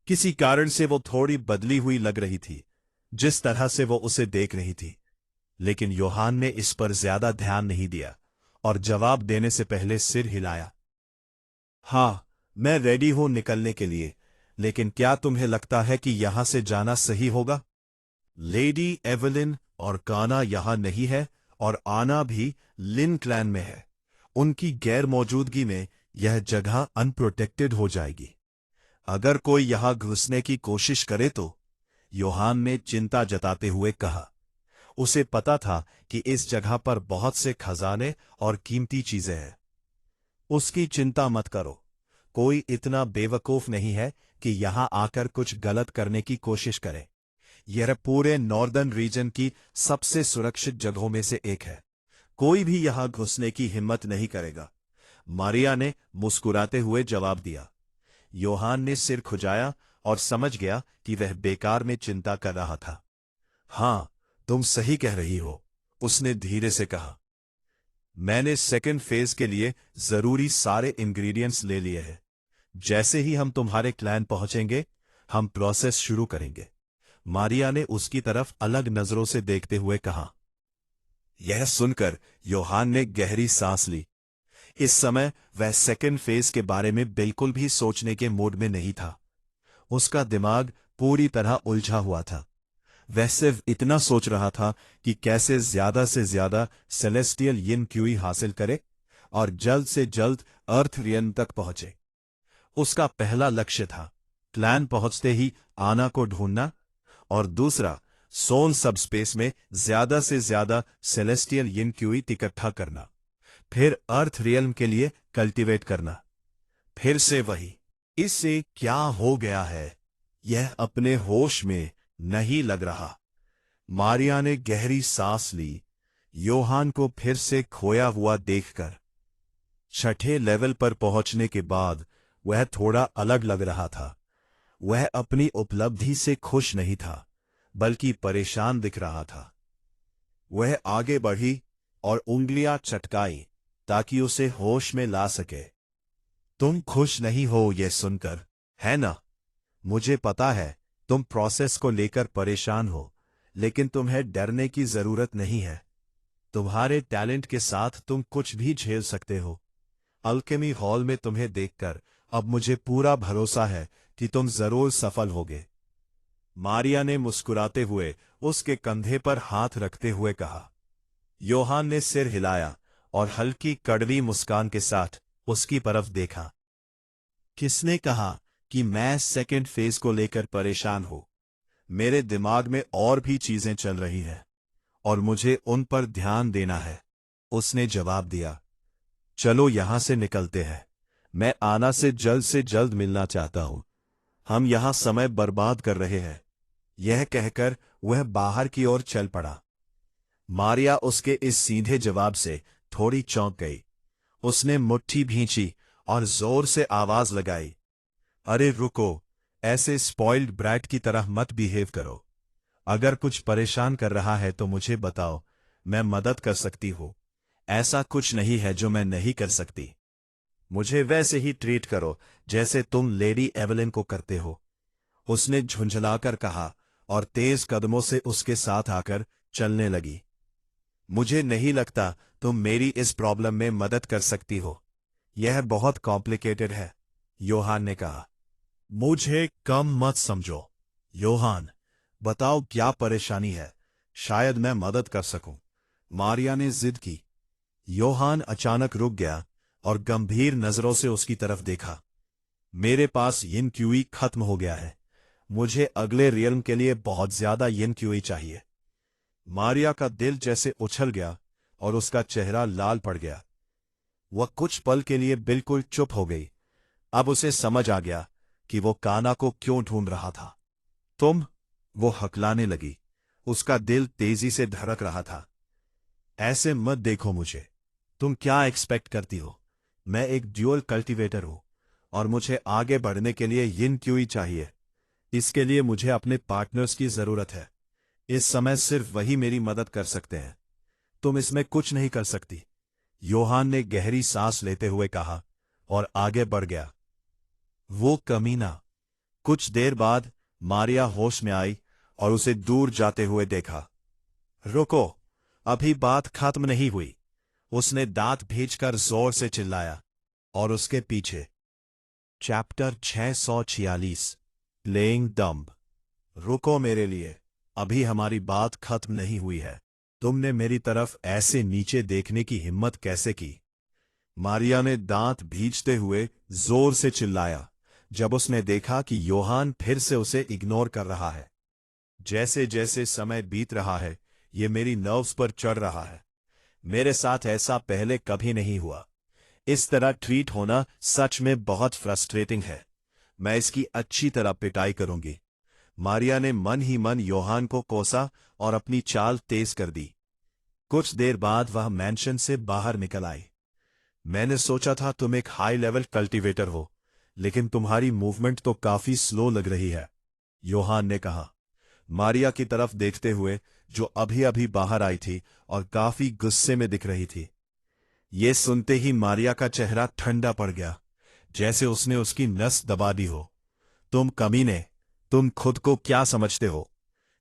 किसी कारण से वो थोड़ी बदली हुई लग रही थी, जिस तरह से वो उसे देख रही थी। लेकिन योहान ने इस पर ज्यादा ध्यान नहीं दिया और जवाब देने से पहले सिर हिलाया। हाँ, मैं रेडी हूं निकलने के लिए, लेकिन क्या तुम्हें लगता है कि यहां से जाना सही होगा? लेडी एवलिन और काना यहां नहीं है और आना भी लिन क्लैन में है। उनकी गैर मौजूदगी में यह जगह अनप्रोटेक्टेड हो जाएगी। अगर कोई यहां घुसने की कोशिश करे तो, योहान ने चिंता जताते हुए कहा। उसे पता था कि इस जगह पर बहुत से खजाने और कीमती चीजें हैं। उसकी चिंता मत करो, कोई इतना बेवकूफ नहीं है कि यहां आकर कुछ गलत करने की कोशिश करे। यह पूरे नॉर्दर्न रीजन की सबसे सुरक्षित जगहों में से एक है। कोई भी यहां घुसने की हिम्मत नहीं करेगा, मारिया ने मुस्कुराते हुए जवाब दिया। योहान ने सिर खुजाया और समझ गया कि वह बेकार में चिंता कर रहा था। हाँ, तुम सही कह रही हो, उसने धीरे से कहा। मैंने सेकंड फेज के लिए जरूरी सारे इंग्रेडिएंट्स ले लिए हैं। जैसे ही हम तुम्हारे क्लैन पहुंचेंगे, हम प्रोसेस शुरू करेंगे। मारिया ने उसकी तरफ अलग नजरों से देखते हुए कहा। यह सुनकर योहान ने गहरी सांस ली। इस समय वह सेकंड फेज के बारे में बिल्कुल भी सोचने के मूड में नहीं था। उसका दिमाग पूरी तरह उलझा हुआ था। वह सिर्फ इतना सोच रहा था कि कैसे ज्यादा से ज्यादा सेलेस्टियल यिन क्यूई हासिल करे और जल्द से जल्द अर्थ रियन तक पहुंचे। उसका पहला लक्ष्य था क्लैन पहुंचते ही आना को ढूंढना, और दूसरा सोल सबस्पेस में ज्यादा से ज्यादा सेलेस्टियल यिन क्यूई इकट्ठा करना, फिर अर्थ रियल्म के लिए कल्टीवेट करना। फिर से वही। इससे क्या हो गया है, यह अपने होश में नहीं लग रहा। मारिया ने गहरी सांस ली, योहान को फिर से खोया हुआ देखकर। छठे लेवल पर पहुंचने के बाद वह थोड़ा अलग लग रहा था। वह अपनी उपलब्धि से खुश नहीं था, बल्कि परेशान दिख रहा था। वह आगे बढ़ी और उंगलियां चटकाई ताकि उसे होश में ला सके। तुम खुश नहीं हो यह सुनकर, है ना? मुझे पता है तुम प्रोसेस को लेकर परेशान हो, लेकिन तुम्हें डरने की जरूरत नहीं है। तुम्हारे टैलेंट के साथ तुम कुछ भी झेल सकते हो। अल्केमी हॉल में तुम्हें देखकर अब मुझे पूरा भरोसा है कि तुम जरूर सफल होगे। मारिया ने मुस्कुराते हुए उसके कंधे पर हाथ रखते हुए कहा। योहान ने सिर हिलाया और हल्की कड़वी मुस्कान के साथ उसकी तरफ देखा। किसने कहा कि मैं सेकंड फेज को लेकर परेशान हूं? मेरे दिमाग में और भी चीजें चल रही हैं और मुझे उन पर ध्यान देना है, उसने जवाब दिया। चलो यहां से निकलते हैं। मैं आना से जल्द मिलना चाहता हूं। हम यहां समय बर्बाद कर रहे हैं। यह कहकर वह बाहर की ओर चल पड़ा। मारिया उसके इस सीधे जवाब से थोड़ी चौंक गई। उसने मुट्ठी भींची और जोर से आवाज लगाई। अरे रुको, ऐसे स्पॉइल्ड ब्रैट की तरह मत बिहेव करो। अगर कुछ परेशान कर रहा है तो मुझे बताओ, मैं मदद कर सकती हूँ। ऐसा कुछ नहीं है जो मैं नहीं कर सकती। मुझे वैसे ही ट्रीट करो जैसे तुम लेडी एवलिन को करते हो, उसने झुंझलाकर कहा और तेज कदमों से उसके साथ आकर चलने लगी। मुझे नहीं लगता तुम मेरी इस प्रॉब्लम में मदद कर सकती हो। यह बहुत कॉम्प्लिकेटेड है, योहान ने कहा। मुझे कम मत समझो, योहान। बताओ क्या परेशानी है, शायद मैं मदद कर सकूं। मारिया ने जिद की। योहान अचानक रुक गया और गंभीर नजरों से उसकी तरफ देखा। मेरे पास यिन क्यूई खत्म हो गया है। मुझे अगले रियल्म के लिए बहुत ज्यादा यिन क्यूई चाहिए। मारिया का दिल जैसे उछल गया और उसका चेहरा लाल पड़ गया। वह कुछ पल के लिए बिल्कुल चुप हो गई। अब उसे समझ आ गया कि वो काना को क्यों ढूंढ रहा था। तुम? वो हकलाने लगी। उसका दिल तेजी से धड़क रहा था। ऐसे मत देखो मुझे। तुम क्या एक्सपेक्ट करती हो? मैं एक ड्यूअल कल्टीवेटर हूं और मुझे आगे बढ़ने के लिए यिन त्युई चाहिए। इसके लिए मुझे अपने पार्टनर्स की जरूरत है। इस समय सिर्फ वही मेरी मदद कर सकते हैं। तुम इसमें कुछ नहीं कर सकती। योहान ने गहरी सांस लेते हुए कहा और आगे बढ़ गया। वो कमीना। कुछ देर बाद मारिया होश में आई और उसे दूर जाते हुए देखा। रुको, अभी बात खत्म नहीं हुई। उसने दांत भींचकर जोर से चिल्लाया। और उसके पीछे। Chapter 646 playing dumb. रुको मेरे लिए, अभी हमारी बात खत्म नहीं हुई है। तुमने मेरी तरफ ऐसे नीचे देखने की हिम्मत कैसे की? मारिया ने दांत भींचते हुए जोर से चिल्लाया जब उसने देखा कि योहान फिर से उसे इग्नोर कर रहा है। जैसे जैसे समय बीत रहा है, ये मेरी नर्व्स पर चढ़ रहा है। मेरे साथ ऐसा पहले कभी नहीं हुआ। इस तरह ट्रीट होना सच में बहुत फ्रस्ट्रेटिंग है। मैं इसकी अच्छी तरह पिटाई करूंगी। मारिया ने मन ही मन योहान को कोसा और अपनी चाल तेज कर दी। कुछ देर बाद वह मैंशन से बाहर निकल आई। मैंने सोचा था तुम एक हाई लेवल कल्टीवेटर हो, लेकिन तुम्हारी मूवमेंट तो काफी स्लो लग रही है, योहान ने कहा, मारिया की तरफ देखते हुए, जो अभी अभी बाहर आई थी और काफी गुस्से में दिख रही थी। ये सुनते ही मारिया का चेहरा ठंडा पड़ गया, जैसे उसने उसकी नस दबा दी हो। तुम कमीने, तुम खुद को क्या समझते हो?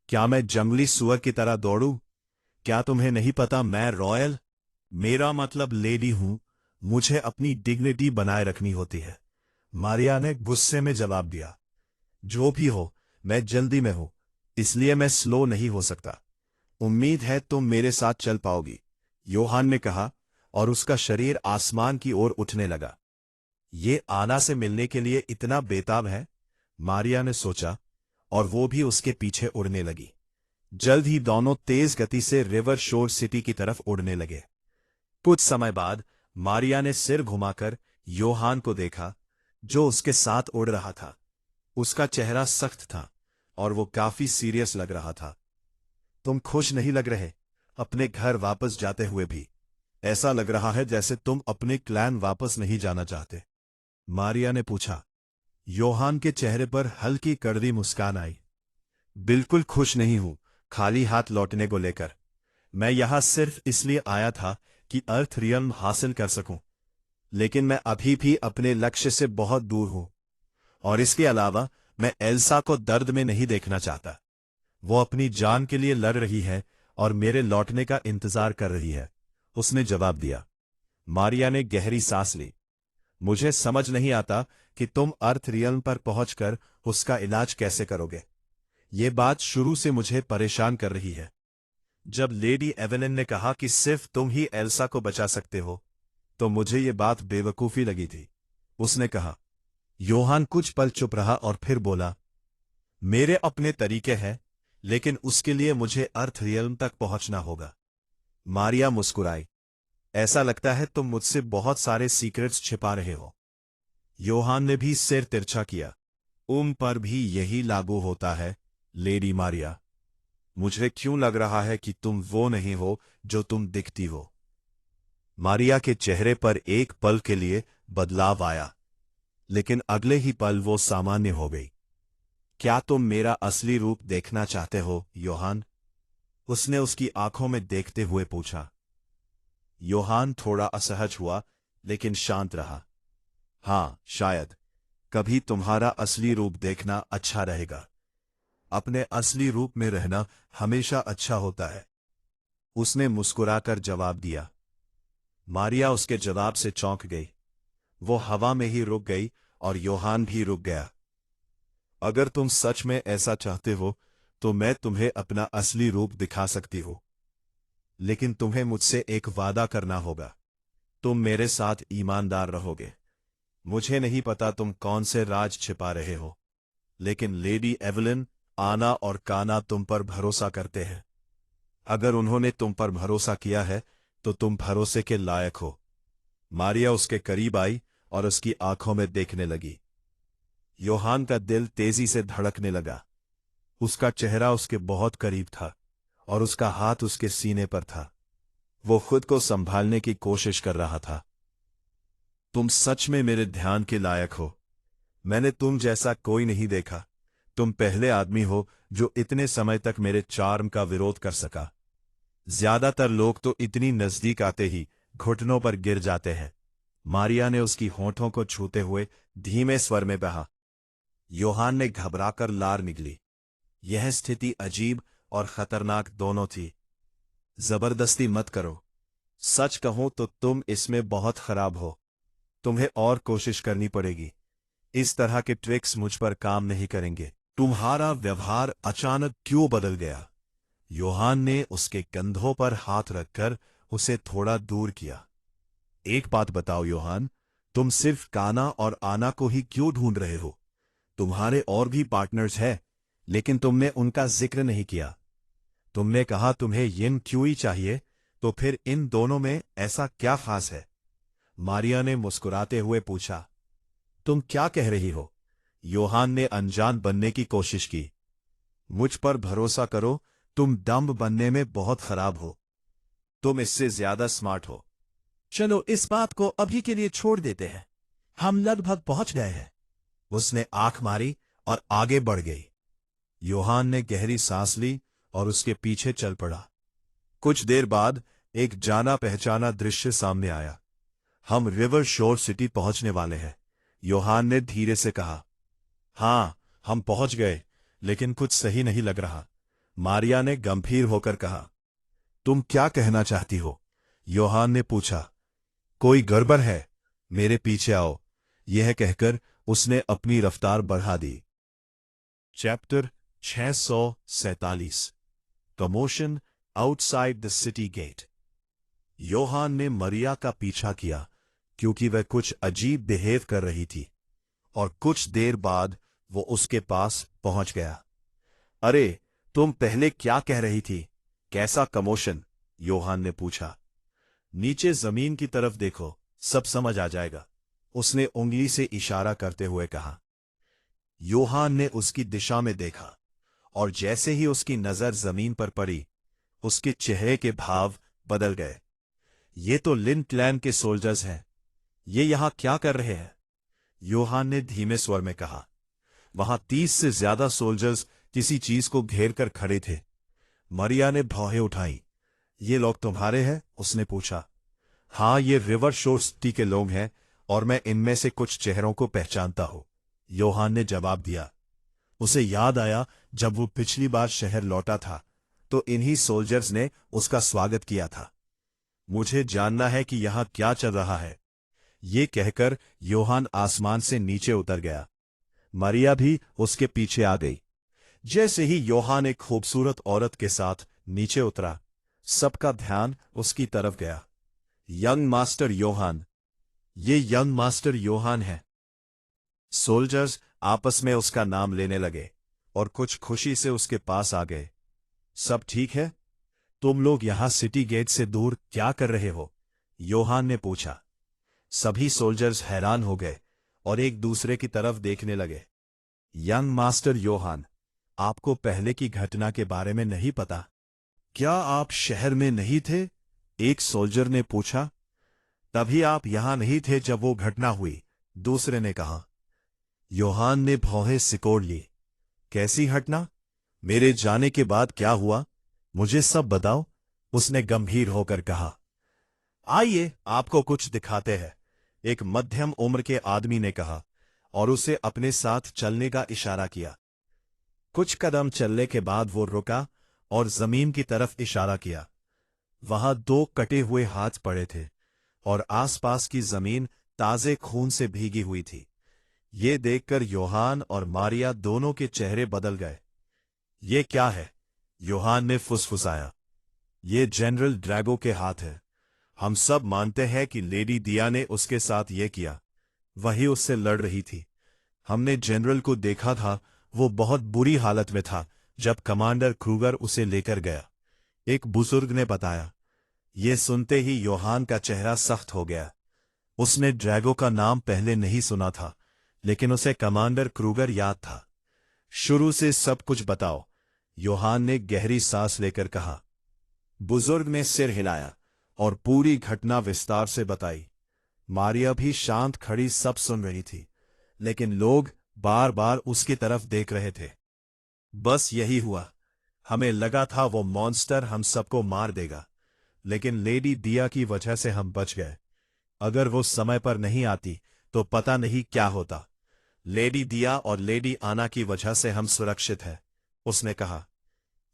क्या मैं जंगली सुअर की तरह दौड़ूं? क्या तुम्हें नहीं पता मैं रॉयल, मेरा मतलब लेडी हूं। मुझे अपनी डिग्निटी बनाए रखनी होती है। मारिया ने गुस्से में जवाब दिया। जो भी हो, मैं जल्दी में हूं, इसलिए मैं स्लो नहीं हो सकता। उम्मीद है तुम मेरे साथ चल पाओगी, योहान ने कहा, और उसका शरीर आसमान की ओर उठने लगा। ये आना से मिलने के लिए इतना बेताब है, मारिया ने सोचा, और वो भी उसके पीछे उड़ने लगी। जल्द ही दोनों तेज गति से रिवर शोर सिटी की तरफ उड़ने लगे। कुछ समय बाद मारिया ने सिर घुमाकर योहान को देखा, जो उसके साथ उड़ रहा था। उसका चेहरा सख्त था और वो काफी सीरियस लग रहा था। तुम खुश नहीं लग रहे, अपने घर वापस जाते हुए भी। ऐसा लग रहा है जैसे तुम अपने क्लैन वापस नहीं जाना चाहते, मारिया ने पूछा। योहान के चेहरे पर हल्की कड़वी मुस्कान आई। बिल्कुल खुश नहीं हूं, खाली हाथ लौटने को लेकर। मैं यहां सिर्फ इसलिए आया था कि अर्थ रियल्म हासिल कर सकूं, लेकिन मैं अभी भी अपने लक्ष्य से बहुत दूर हूं। और इसके अलावा मैं एल्सा को दर्द में नहीं देखना चाहता। वो अपनी जान के लिए लड़ रही है और मेरे लौटने का इंतजार कर रही है, उसने जवाब दिया। मारिया ने गहरी सांस ली। मुझे समझ नहीं आता कि तुम अर्थ रियल्म पर पहुंचकर उसका इलाज कैसे करोगे। ये बात शुरू से मुझे परेशान कर रही है। जब लेडी एवेलिन ने कहा कि सिर्फ तुम ही एल्सा को बचा सकते हो, तो मुझे ये बात बेवकूफी लगी थी, उसने कहा। योहान कुछ पल चुप रहा और फिर बोला, मेरे अपने तरीके हैं, लेकिन उसके लिए मुझे अर्थ रियल्म तक पहुंचना होगा। मारिया मुस्कुराई। ऐसा लगता है तुम मुझसे बहुत सारे सीक्रेट्स छिपा रहे हो। योहान ने भी सिर तिरछा किया। पर भी यही लागू होता है, लेडी मारिया। मुझे क्यों लग रहा है कि तुम वो नहीं हो जो तुम दिखती हो? मारिया के चेहरे पर एक पल के लिए बदलाव आया, लेकिन अगले ही पल वो सामान्य हो गई। क्या तुम मेरा असली रूप देखना चाहते हो, योहान? उसने उसकी आंखों में देखते हुए पूछा। योहान थोड़ा असहज हुआ, लेकिन शांत रहा। हाँ, शायद। कभी तुम्हारा असली रूप देखना अच्छा रहेगा। अपने असली रूप में रहना हमेशा अच्छा होता है, उसने मुस्कुराकर जवाब दिया। मारिया उसके जवाब से चौंक गई। वो हवा में ही रुक गई और योहान भी रुक गया। अगर तुम सच में ऐसा चाहते हो, तो मैं तुम्हें अपना असली रूप दिखा सकती हूं, लेकिन तुम्हें मुझसे एक वादा करना होगा। तुम मेरे साथ ईमानदार रहोगे। मुझे नहीं पता तुम कौन से राज छिपा रहे हो, लेकिन लेडी एवेलिन, आना और काना तुम पर भरोसा करते हैं। अगर उन्होंने तुम पर भरोसा किया है, तो तुम भरोसे के लायक हो। मारिया उसके करीब आई और उसकी आंखों में देखने लगी। योहान का दिल तेजी से धड़कने लगा। उसका चेहरा उसके बहुत करीब था और उसका हाथ उसके सीने पर था। वो खुद को संभालने की कोशिश कर रहा था। तुम सच में मेरे ध्यान के लायक हो। मैंने तुम जैसा कोई नहीं देखा। तुम पहले आदमी हो जो इतने समय तक मेरे चार्म का विरोध कर सका। ज्यादातर लोग तो इतनी नजदीक आते ही घुटनों पर गिर जाते हैं। मारिया ने उसकी होठों को छूते हुए धीमे स्वर में कहा। योहान ने घबराकर लार निकली। यह स्थिति अजीब और खतरनाक दोनों थी। जबरदस्ती मत करो। सच कहूं तो तुम इसमें बहुत खराब हो। तुम्हें और कोशिश करनी पड़ेगी। इस तरह के ट्रिक्स मुझ पर काम नहीं करेंगे। तुम्हारा व्यवहार अचानक क्यों बदल गया? योहान ने उसके कंधों पर हाथ रखकर उसे थोड़ा दूर किया। एक बात बताओ योहान, तुम सिर्फ काना और आना को ही क्यों ढूंढ रहे हो? तुम्हारे और भी पार्टनर्स हैं, लेकिन तुमने उनका जिक्र नहीं किया। तुमने कहा तुम्हें यिन क्यूई चाहिए, तो फिर इन दोनों में ऐसा क्या खास है? मारिया ने मुस्कुराते हुए पूछा। तुम क्या कह रही हो? योहान ने अनजान बनने की कोशिश की। मुझ पर भरोसा करो, तुम डम्ब बनने में बहुत खराब हो। तुम इससे ज्यादा स्मार्ट हो। चलो इस बात को अभी के लिए छोड़ देते हैं। हम लगभग पहुंच गए हैं। उसने आंख मारी और आगे बढ़ गई। योहान ने गहरी सांस ली और उसके पीछे चल पड़ा। कुछ देर बाद एक जाना पहचाना दृश्य सामने आया। हम रिवर शोर सिटी पहुंचने वाले हैं, योहान ने धीरे से कहा। हां, हम पहुंच गए, लेकिन कुछ सही नहीं लग रहा, मारिया ने गंभीर होकर कहा। तुम क्या कहना चाहती हो? योहान ने पूछा। कोई गड़बड़ है? मेरे पीछे आओ। यह कहकर उसने अपनी रफ्तार बढ़ा दी। Chapter 647 commotion outside the city gate. Yohan ने मरिया का पीछा किया क्योंकि वह कुछ अजीब बिहेव कर रही थी, और कुछ देर बाद वो उसके पास पहुंच गया। अरे, तुम पहले क्या कह रही थी? कैसा कमोशन? योहान ने पूछा। नीचे जमीन की तरफ देखो, सब समझ आ जाएगा, उसने उंगली से इशारा करते हुए कहा। योहान ने उसकी दिशा में देखा, और जैसे ही उसकी नजर जमीन पर पड़ी, उसके चेहरे के भाव बदल गए। ये तो लिन क्लैन के सोल्जर्स हैं। ये यहां क्या कर रहे हैं? योहान ने धीमे स्वर में कहा। वहां 30 से ज्यादा सोल्जर्स किसी चीज को घेर कर खड़े थे। मरिया ने भौहें उठाई। ये लोग तुम्हारे हैं? उसने पूछा। हाँ, ये रिवर शोर सिटी के लोग हैं, और मैं इनमें से कुछ चेहरों को पहचानता हूं, योहान ने जवाब दिया। उसे याद आया जब वो पिछली बार शहर लौटा था तो इन्हीं सोल्जर्स ने उसका स्वागत किया था। मुझे जानना है कि यहां क्या चल रहा है। ये कहकर योहान आसमान से नीचे उतर गया। मरिया भी उसके पीछे आ गई। जैसे ही योहान एक खूबसूरत औरत के साथ नीचे उतरा, सबका ध्यान उसकी तरफ गया। यंग मास्टर योहान, ये यंग मास्टर योहान है। सोल्जर्स आपस में उसका नाम लेने लगे और कुछ खुशी से उसके पास आ गए। सब ठीक है? तुम लोग यहां सिटी गेट से दूर क्या कर रहे हो? योहान ने पूछा। सभी सोल्जर्स हैरान हो गए और एक दूसरे की तरफ देखने लगे। यंग मास्टर योहान, आपको पहले की घटना के बारे में नहीं पता? क्या आप शहर में नहीं थे? एक सोल्जर ने पूछा। तभी आप यहां नहीं थे जब वो घटना हुई, दूसरे ने कहा। योहान ने भौहें सिकोड़ ली। कैसी घटना? मेरे जाने के बाद क्या हुआ? मुझे सब बताओ, उसने गंभीर होकर कहा। आइए आपको कुछ दिखाते हैं, एक मध्यम उम्र के आदमी ने कहा, और उसे अपने साथ चलने का इशारा किया। कुछ कदम चलने के बाद वो रुका और जमीन की तरफ इशारा किया। वहां 2 कटे हुए हाथ पड़े थे और आसपास की जमीन ताजे खून से भीगी हुई थी। ये देखकर योहान और मारिया दोनों के चेहरे बदल गए। ये क्या है? योहान ने फुसफुसाया। ये जनरल ड्रैगो के हाथ है। हम सब मानते हैं कि लेडी दिया ने उसके साथ ये किया। वही उससे लड़ रही थी। हमने जनरल को देखा था, वो बहुत बुरी हालत में था जब कमांडर क्रूगर उसे लेकर गया, एक बुजुर्ग ने बताया। ये सुनते ही योहान का चेहरा सख्त हो गया। उसने ड्रैगो का नाम पहले नहीं सुना था, लेकिन उसे कमांडर क्रूगर याद था। शुरू से सब कुछ बताओ, योहान ने गहरी सांस लेकर कहा। बुजुर्ग ने सिर हिलाया। और पूरी घटना विस्तार से बताई। मारिया भी शांत खड़ी सब सुन रही थी, लेकिन लोग बार बार उसकी तरफ देख रहे थे। बस यही हुआ। हमें लगा था वो मॉन्स्टर हम सबको मार देगा, लेकिन लेडी दिया की वजह से हम बच गए। अगर वो समय पर नहीं आती तो पता नहीं क्या होता। लेडी दिया और लेडी आना की वजह से हम सुरक्षित हैं, उसने कहा।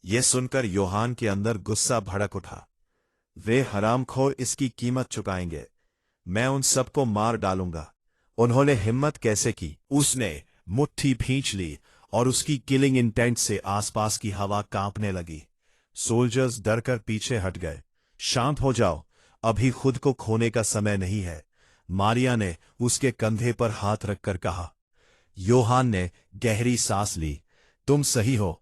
यह सुनकर योहान के अंदर गुस्सा भड़क उठा। वे हरामखोर इसकी कीमत चुकाएंगे। मैं उन सबको मार डालूंगा। उन्होंने हिम्मत कैसे की? उसने मुट्ठी भींच ली और उसकी किलिंग इंटेंट से आसपास की हवा कांपने लगी। सोल्जर्स डरकर पीछे हट गए। शांत हो जाओ, अभी खुद को खोने का समय नहीं है, मारिया ने उसके कंधे पर हाथ रखकर कहा। योहान ने गहरी सांस ली। तुम सही हो,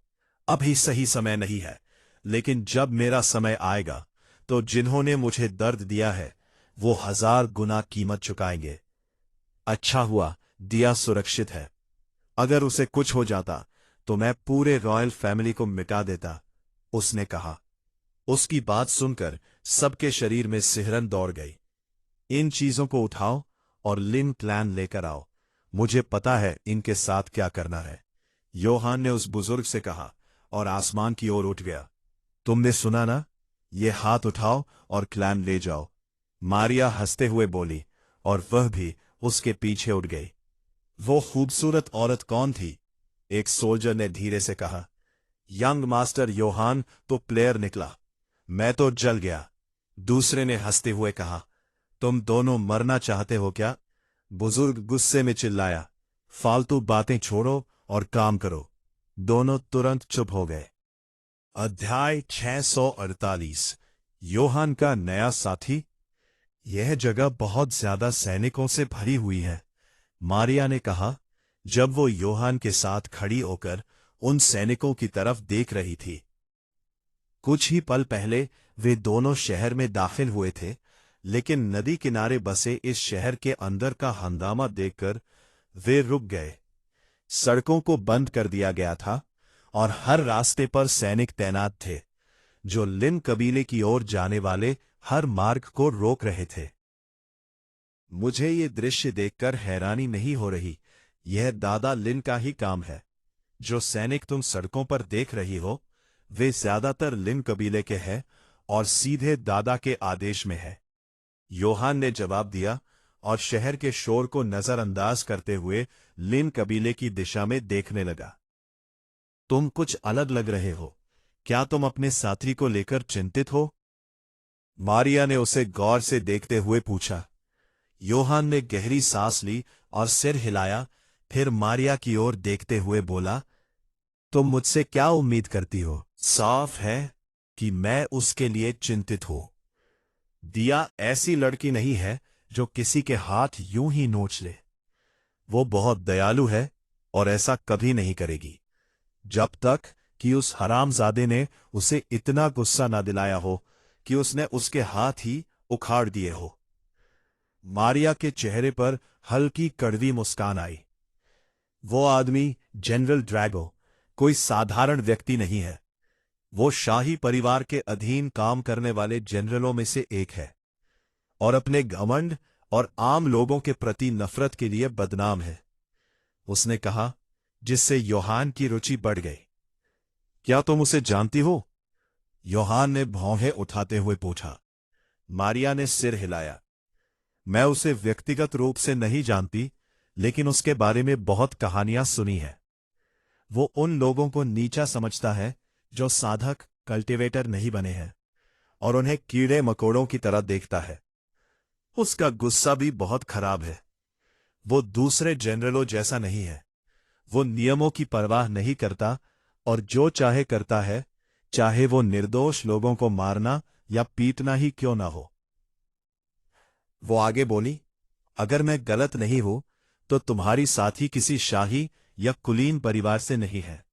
अभी सही समय नहीं है, लेकिन जब मेरा समय आएगा तो जिन्होंने मुझे दर्द दिया है वो 1000 गुना कीमत चुकाएंगे। अच्छा हुआ दिया सुरक्षित है। अगर उसे कुछ हो जाता तो मैं पूरे रॉयल फैमिली को मिटा देता, उसने कहा। उसकी बात सुनकर सबके शरीर में सिहरन दौड़ गई। इन चीजों को उठाओ और लिन प्लान लेकर आओ। मुझे पता है इनके साथ क्या करना है, योहान ने उस बुजुर्ग से कहा और आसमान की ओर उठ गया। तुमने सुना ना? ये हाथ उठाओ और क्लैन ले जाओ, मारिया हंसते हुए बोली, और वह भी उसके पीछे उठ गई। वो खूबसूरत औरत कौन थी? एक सोल्जर ने धीरे से कहा। यंग मास्टर योहान तो प्लेयर निकला, मैं तो जल गया, दूसरे ने हंसते हुए कहा। तुम दोनों मरना चाहते हो क्या? बुजुर्ग गुस्से में चिल्लाया। फालतू बातें छोड़ो और काम करो। दोनों तुरंत चुप हो गए। अध्याय 648। योहान का नया साथी। यह जगह बहुत ज्यादा सैनिकों से भरी हुई है, मारिया ने कहा जब वो योहान के साथ खड़ी होकर उन सैनिकों की तरफ देख रही थी। कुछ ही पल पहले वे दोनों शहर में दाखिल हुए थे, लेकिन नदी किनारे बसे इस शहर के अंदर का हंगामा देखकर वे रुक गए। सड़कों को बंद कर दिया गया था और हर रास्ते पर सैनिक तैनात थे, जो लिन कबीले की ओर जाने वाले हर मार्ग को रोक रहे थे। मुझे ये दृश्य देखकर हैरानी नहीं हो रही, यह दादा लिन का ही काम है। जो सैनिक तुम सड़कों पर देख रही हो वे ज्यादातर लिन कबीले के हैं और सीधे दादा के आदेश में है, योहान ने जवाब दिया और शहर के शोर को नजरअंदाज करते हुए लिन कबीले की दिशा में देखने लगा। तुम कुछ अलग लग रहे हो, क्या तुम अपने साथी को लेकर चिंतित हो? मारिया ने उसे गौर से देखते हुए पूछा। योहान ने गहरी सांस ली और सिर हिलाया, फिर मारिया की ओर देखते हुए बोला, तुम मुझसे क्या उम्मीद करती हो? साफ है कि मैं उसके लिए चिंतित हूं। दिया ऐसी लड़की नहीं है जो किसी के हाथ यूं ही नोच ले। वो बहुत दयालु है और ऐसा कभी नहीं करेगी, जब तक कि उस हरामजादे ने उसे इतना गुस्सा ना दिलाया हो कि उसने उसके हाथ ही उखाड़ दिए हो। मारिया के चेहरे पर हल्की कड़वी मुस्कान आई। वो आदमी जनरल ड्रैगो कोई साधारण व्यक्ति नहीं है। वो शाही परिवार के अधीन काम करने वाले जनरलों में से एक है और अपने घमंड और आम लोगों के प्रति नफरत के लिए बदनाम है, उसने कहा, जिससे योहान की रुचि बढ़ गई। क्या तुम उसे जानती हो? योहान ने भौहें उठाते हुए पूछा। मारिया ने सिर हिलाया। मैं उसे व्यक्तिगत रूप से नहीं जानती, लेकिन उसके बारे में बहुत कहानियां सुनी है। वो उन लोगों को नीचा समझता है जो साधक कल्टीवेटर नहीं बने हैं और उन्हें कीड़े मकोड़ों की तरह देखता है। उसका गुस्सा भी बहुत खराब है। वो दूसरे जनरलों जैसा नहीं है। वो नियमों की परवाह नहीं करता और जो चाहे करता है, चाहे वो निर्दोष लोगों को मारना या पीटना ही क्यों ना हो। वो आगे बोली, अगर मैं गलत नहीं हूं तो तुम्हारी साथी किसी शाही या कुलीन परिवार से नहीं है।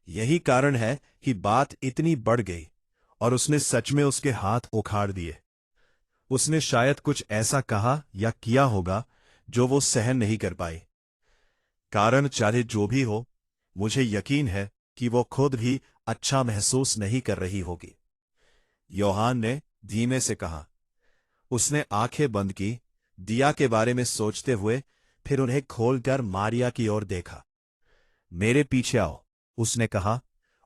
यही कारण है कि बात इतनी बढ़ गई और उसने सच में उसके हाथ उखाड़ दिए। उसने शायद कुछ ऐसा कहा या किया होगा जो वो सहन नहीं कर पाई। कारण चाहे जो भी हो, मुझे यकीन है कि वो खुद भी अच्छा महसूस नहीं कर रही होगी, योहान ने धीमे से कहा। उसने आंखें बंद की, दिया के बारे में सोचते हुए, फिर उन्हें खोलकर मारिया की ओर देखा। मेरे पीछे आओ, उसने कहा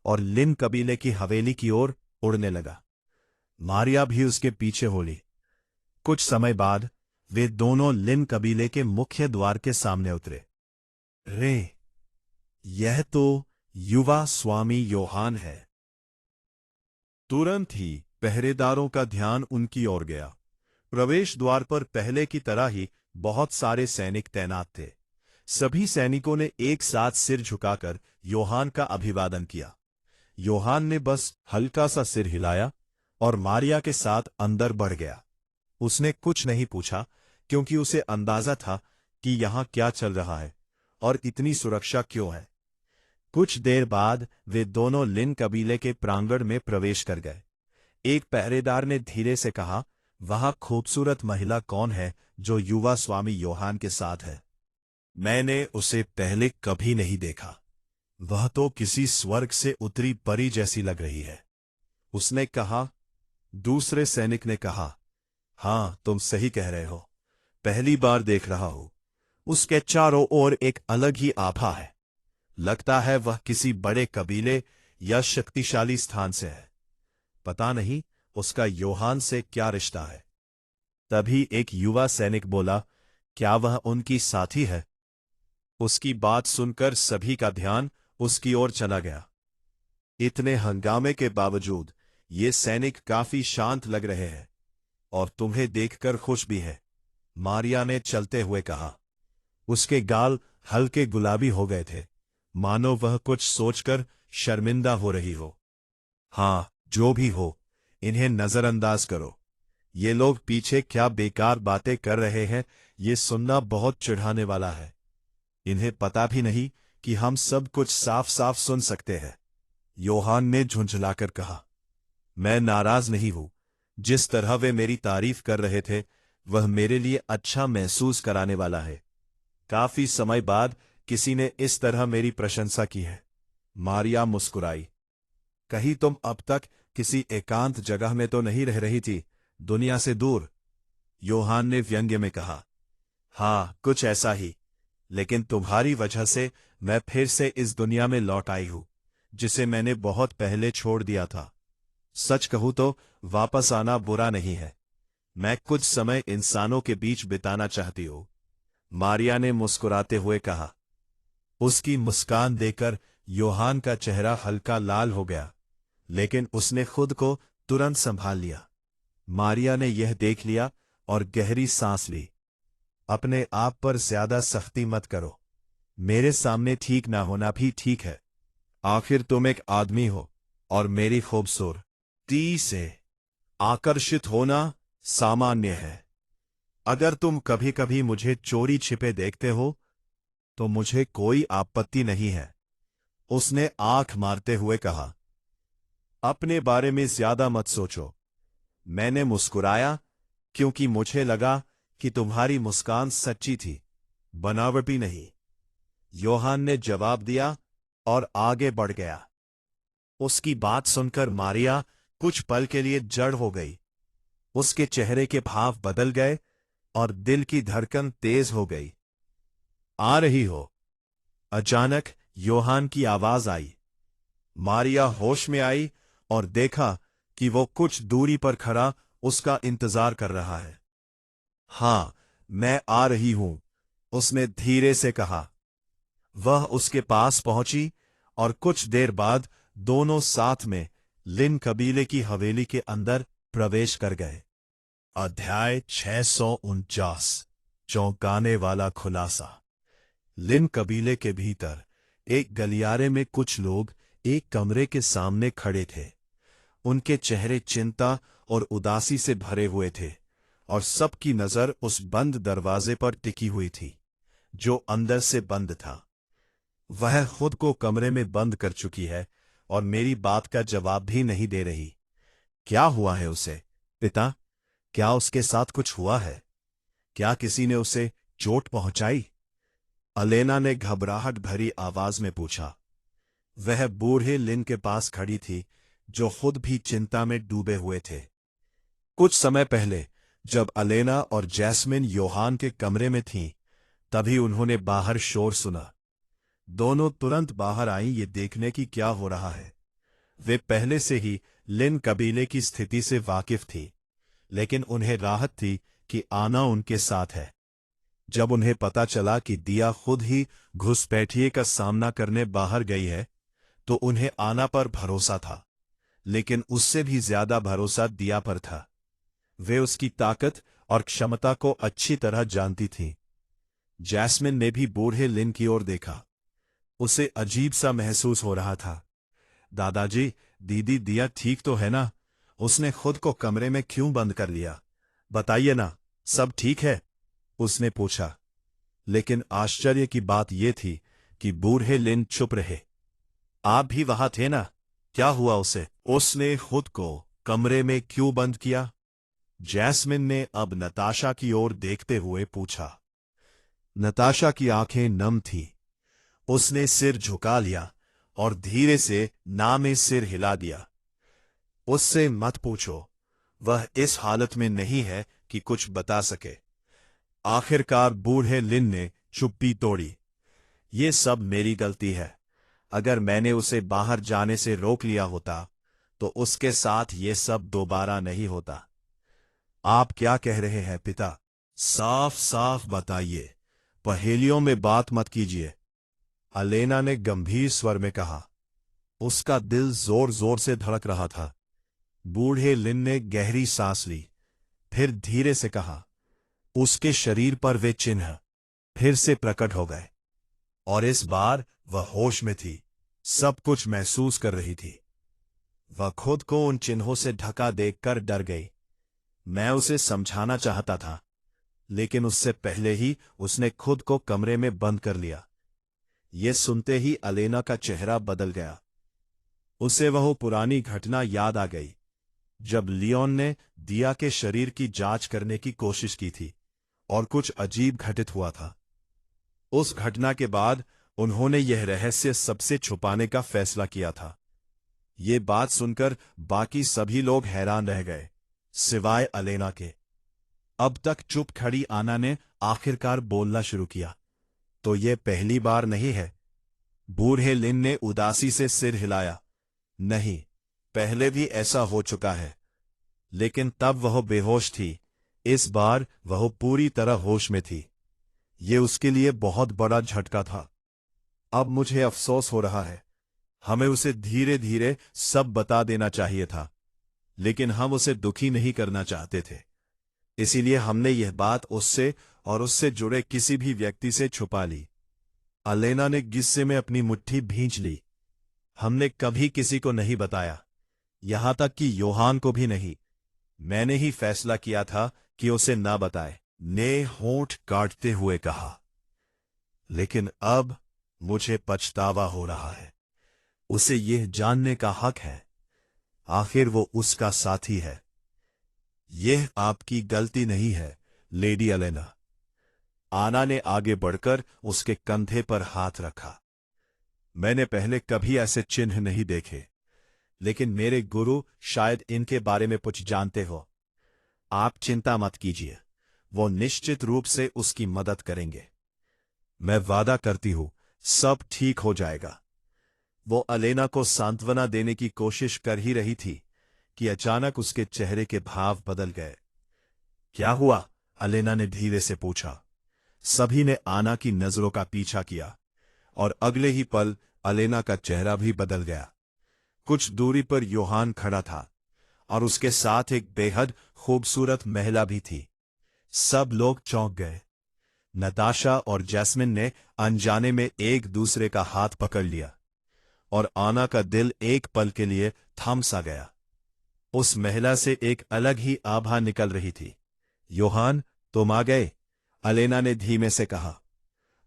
और लिन कबीले की हवेली की ओर उड़ने लगा। मारिया भी उसके पीछे हो ली। कुछ समय बाद वे दोनों लिन कबीले के मुख्य द्वार के सामने उतरे। रे, यह तो युवा स्वामी योहान है। तुरंत ही पहरेदारों का ध्यान उनकी ओर गया। प्रवेश द्वार पर पहले की तरह ही बहुत सारे सैनिक तैनात थे। सभी सैनिकों ने एक साथ सिर झुकाकर योहान का अभिवादन किया। योहान ने बस हल्का सा सिर हिलाया और मारिया के साथ अंदर बढ़ गया। उसने कुछ नहीं पूछा, क्योंकि उसे अंदाजा था कि यहां क्या चल रहा है और इतनी सुरक्षा क्यों है। कुछ देर बाद वे दोनों लिन कबीले के प्रांगण में प्रवेश कर गए। एक पहरेदार ने धीरे से कहा, वहां खूबसूरत महिला कौन है जो युवा स्वामी योहान के साथ है? मैंने उसे पहले कभी नहीं देखा। वह तो किसी स्वर्ग से उतरी परी जैसी लग रही है, उसने कहा। दूसरे सैनिक ने कहा, हां, तुम सही कह रहे हो, पहली बार देख रहा हूं। उसके चारों ओर एक अलग ही आभा है। लगता है वह किसी बड़े कबीले या शक्तिशाली स्थान से है। पता नहीं उसका योहान से क्या रिश्ता है। तभी एक युवा सैनिक बोला, क्या वह उनकी साथी है? उसकी बात सुनकर सभी का ध्यान उसकी ओर चला गया। इतने हंगामे के बावजूद ये सैनिक काफी शांत लग रहे हैं और तुम्हें देखकर खुश भी है, मारिया ने चलते हुए कहा। उसके गाल हल्के गुलाबी हो गए थे, मानो वह कुछ सोचकर शर्मिंदा हो रही हो। हां, जो भी हो, इन्हें नजरअंदाज करो। ये लोग पीछे क्या बेकार बातें कर रहे हैं, ये सुनना बहुत चिढ़ाने वाला है। इन्हें पता भी नहीं कि हम सब कुछ साफ साफ सुन सकते हैं, योहान ने झुंझलाकर कहा। मैं नाराज नहीं हूं। जिस तरह वे मेरी तारीफ कर रहे थे, वह मेरे लिए अच्छा महसूस कराने वाला है। काफी समय बाद किसी ने इस तरह मेरी प्रशंसा की है। मारिया मुस्कुराई। कहीं तुम अब तक किसी एकांत जगह में तो नहीं रह रही थी, दुनिया से दूर? योहान ने व्यंग्य में कहा। हाँ, कुछ ऐसा ही, लेकिन तुम्हारी वजह से मैं फिर से इस दुनिया में लौट आई हूं, जिसे मैंने बहुत पहले छोड़ दिया था। सच कहूं तो वापस आना बुरा नहीं है। मैं कुछ समय इंसानों के बीच बिताना चाहती हूं, मारिया ने मुस्कुराते हुए कहा। उसकी मुस्कान देखकर योहान का चेहरा हल्का लाल हो गया, लेकिन उसने खुद को तुरंत संभाल लिया। मारिया ने यह देख लिया और गहरी सांस ली। अपने आप पर ज्यादा सख्ती मत करो। मेरे सामने ठीक ना होना भी ठीक है। आखिर तुम एक आदमी हो और मेरी खूबसूरती से आकर्षित होना सामान्य है। अगर तुम कभी कभी मुझे चोरी छिपे देखते हो तो मुझे कोई आपत्ति नहीं है, उसने आंख मारते हुए कहा। अपने बारे में ज्यादा मत सोचो। मैंने मुस्कुराया, क्योंकि मुझे लगा कि तुम्हारी मुस्कान सच्ची थी, बनावटी नहीं। योहान ने जवाब दिया और आगे बढ़ गया। उसकी बात सुनकर मारिया कुछ पल के लिए जड़ हो गई। उसके चेहरे के भाव बदल गए और दिल की धड़कन तेज हो गई। आ रही हो? अचानक योहान की आवाज आई। मारिया होश में आई और देखा कि वो कुछ दूरी पर खड़ा उसका इंतजार कर रहा है। हां, मैं आ रही हूं, उसने धीरे से कहा। वह उसके पास पहुंची और कुछ देर बाद दोनों साथ में लिन कबीले की हवेली के अंदर प्रवेश कर गए। अध्याय 649, चौंकाने वाला खुलासा। लिन कबीले के भीतर एक गलियारे में कुछ लोग एक कमरे के सामने खड़े थे। उनके चेहरे चिंता और उदासी से भरे हुए थे और सबकी नजर उस बंद दरवाजे पर टिकी हुई थी, जो अंदर से बंद था। वह खुद को कमरे में बंद कर चुकी है और मेरी बात का जवाब भी नहीं दे रही। क्या हुआ है उसे, पिता? क्या उसके साथ कुछ हुआ है? क्या किसी ने उसे चोट पहुंचाई? अलेना ने घबराहट भरी आवाज में पूछा। वह बूढ़े लिन के पास खड़ी थी, जो खुद भी चिंता में डूबे हुए थे। कुछ समय पहले जब अलेना और जैस्मिन योहान के कमरे में थीं, तभी उन्होंने बाहर शोर सुना। दोनों तुरंत बाहर आईं ये देखने की क्या हो रहा है। वे पहले से ही लिन कबीले की स्थिति से वाकिफ थी, लेकिन उन्हें राहत थी कि आना उनके साथ है। जब उन्हें पता चला कि दिया खुद ही घुसपैठिए का सामना करने बाहर गई है, तो उन्हें आना पर भरोसा था, लेकिन उससे भी ज्यादा भरोसा दिया पर था। वे उसकी ताकत और क्षमता को अच्छी तरह जानती थीं। जैस्मिन ने भी बूढ़े लिन की ओर देखा। उसे अजीब सा महसूस हो रहा था। दादाजी, दीदी दिया ठीक तो है ना? उसने खुद को कमरे में क्यों बंद कर लिया? बताइए ना, सब ठीक है? उसने पूछा। लेकिन आश्चर्य की बात यह थी कि बूढ़े लिन चुप रहे। आप भी वहां थे ना? क्या हुआ उसे? उसने खुद को कमरे में क्यों बंद किया? जैस्मिन ने अब नताशा की ओर देखते हुए पूछा। नताशा की आंखें नम थीं। उसने सिर झुका लिया और धीरे से ना में सिर हिला दिया। उससे मत पूछो, वह इस हालत में नहीं है कि कुछ बता सके। आखिरकार बूढ़े लिन ने चुप्पी तोड़ी। ये सब मेरी गलती है। अगर मैंने उसे बाहर जाने से रोक लिया होता, तो उसके साथ ये सब दोबारा नहीं होता। आप क्या कह रहे हैं पिता? साफ साफ बताइए, पहेलियों में बात मत कीजिए, अलेना ने गंभीर स्वर में कहा। उसका दिल जोर जोर से धड़क रहा था। बूढ़े लिन ने गहरी सांस ली, फिर धीरे से कहा। उसके शरीर पर वे चिन्ह फिर से प्रकट हो गए, और इस बार वह होश में थी, सब कुछ महसूस कर रही थी। वह खुद को उन चिन्हों से ढका देखकर डर गई। मैं उसे समझाना चाहता था, लेकिन उससे पहले ही उसने खुद को कमरे में बंद कर लिया। ये सुनते ही अलेना का चेहरा बदल गया। उसे वह पुरानी घटना याद आ गई, जब लियोन ने दिया के शरीर की जांच करने की कोशिश की थी और कुछ अजीब घटित हुआ था। उस घटना के बाद उन्होंने यह रहस्य सबसे छुपाने का फैसला किया था। ये बात सुनकर बाकी सभी लोग हैरान रह गए, सिवाय अलेना के। अब तक चुप खड़ी आना ने आखिरकार बोलना शुरू किया। तो ये पहली बार नहीं है। बूढ़े लिन ने उदासी से सिर हिलाया। नहीं, पहले भी ऐसा हो चुका है, लेकिन तब वह बेहोश थी। इस बार वह पूरी तरह होश में थी। ये उसके लिए बहुत बड़ा झटका था। अब मुझे अफसोस हो रहा है। हमें उसे धीरे धीरे सब बता देना चाहिए था, लेकिन हम उसे दुखी नहीं करना चाहते थे। इसीलिए हमने यह बात उससे और उससे जुड़े किसी भी व्यक्ति से छुपा ली। अलेना ने गुस्से में अपनी मुट्ठी भींच ली। हमने कभी किसी को नहीं बताया, यहां तक कि योहान को भी नहीं। मैंने ही फैसला किया था कि उसे ना बताए, ने होंठ काटते हुए कहा। लेकिन अब मुझे पछतावा हो रहा है। उसे यह जानने का हक है। आखिर वो उसका साथी है। यह आपकी गलती नहीं है, लेडी अलेना। आना ने आगे बढ़कर उसके कंधे पर हाथ रखा। मैंने पहले कभी ऐसे चिन्ह नहीं देखे, लेकिन मेरे गुरु शायद इनके बारे में कुछ जानते हो। आप चिंता मत कीजिए, वो निश्चित रूप से उसकी मदद करेंगे। मैं वादा करती हूं, सब ठीक हो जाएगा। वो अलेना को सांत्वना देने की कोशिश कर ही रही थी कि अचानक उसके चेहरे के भाव बदल गए। क्या हुआ? अलेना ने धीरे से पूछा। सभी ने आना की नजरों का पीछा किया, और अगले ही पल अलेना का चेहरा भी बदल गया। कुछ दूरी पर योहान खड़ा था, और उसके साथ एक बेहद खूबसूरत महिला भी थी। सब लोग चौंक गए। नताशा और जैस्मिन ने अनजाने में एक दूसरे का हाथ पकड़ लिया, और आना का दिल एक पल के लिए थम सा गया। उस महिला से एक अलग ही आभा निकल रही थी। योहान, तुम आ गए, अलेना ने धीमे से कहा।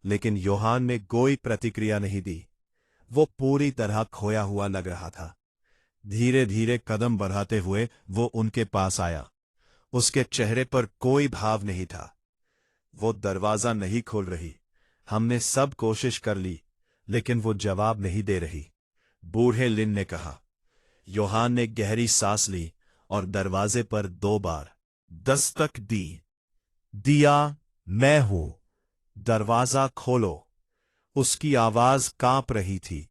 लेकिन योहान ने कोई प्रतिक्रिया नहीं दी। वो पूरी तरह खोया हुआ लग रहा था। धीरे धीरे कदम बढ़ाते हुए वो उनके पास आया। उसके चेहरे पर कोई भाव नहीं था। वो दरवाजा नहीं खोल रही। हमने सब कोशिश कर ली, लेकिन वो जवाब नहीं दे रही, बूढ़े लिन ने कहा। योहान ने गहरी सांस ली और दरवाजे पर 2 बार दस्तक दी। दिया, मैं हूं, दरवाजा खोलो। उसकी आवाज कांप रही थी।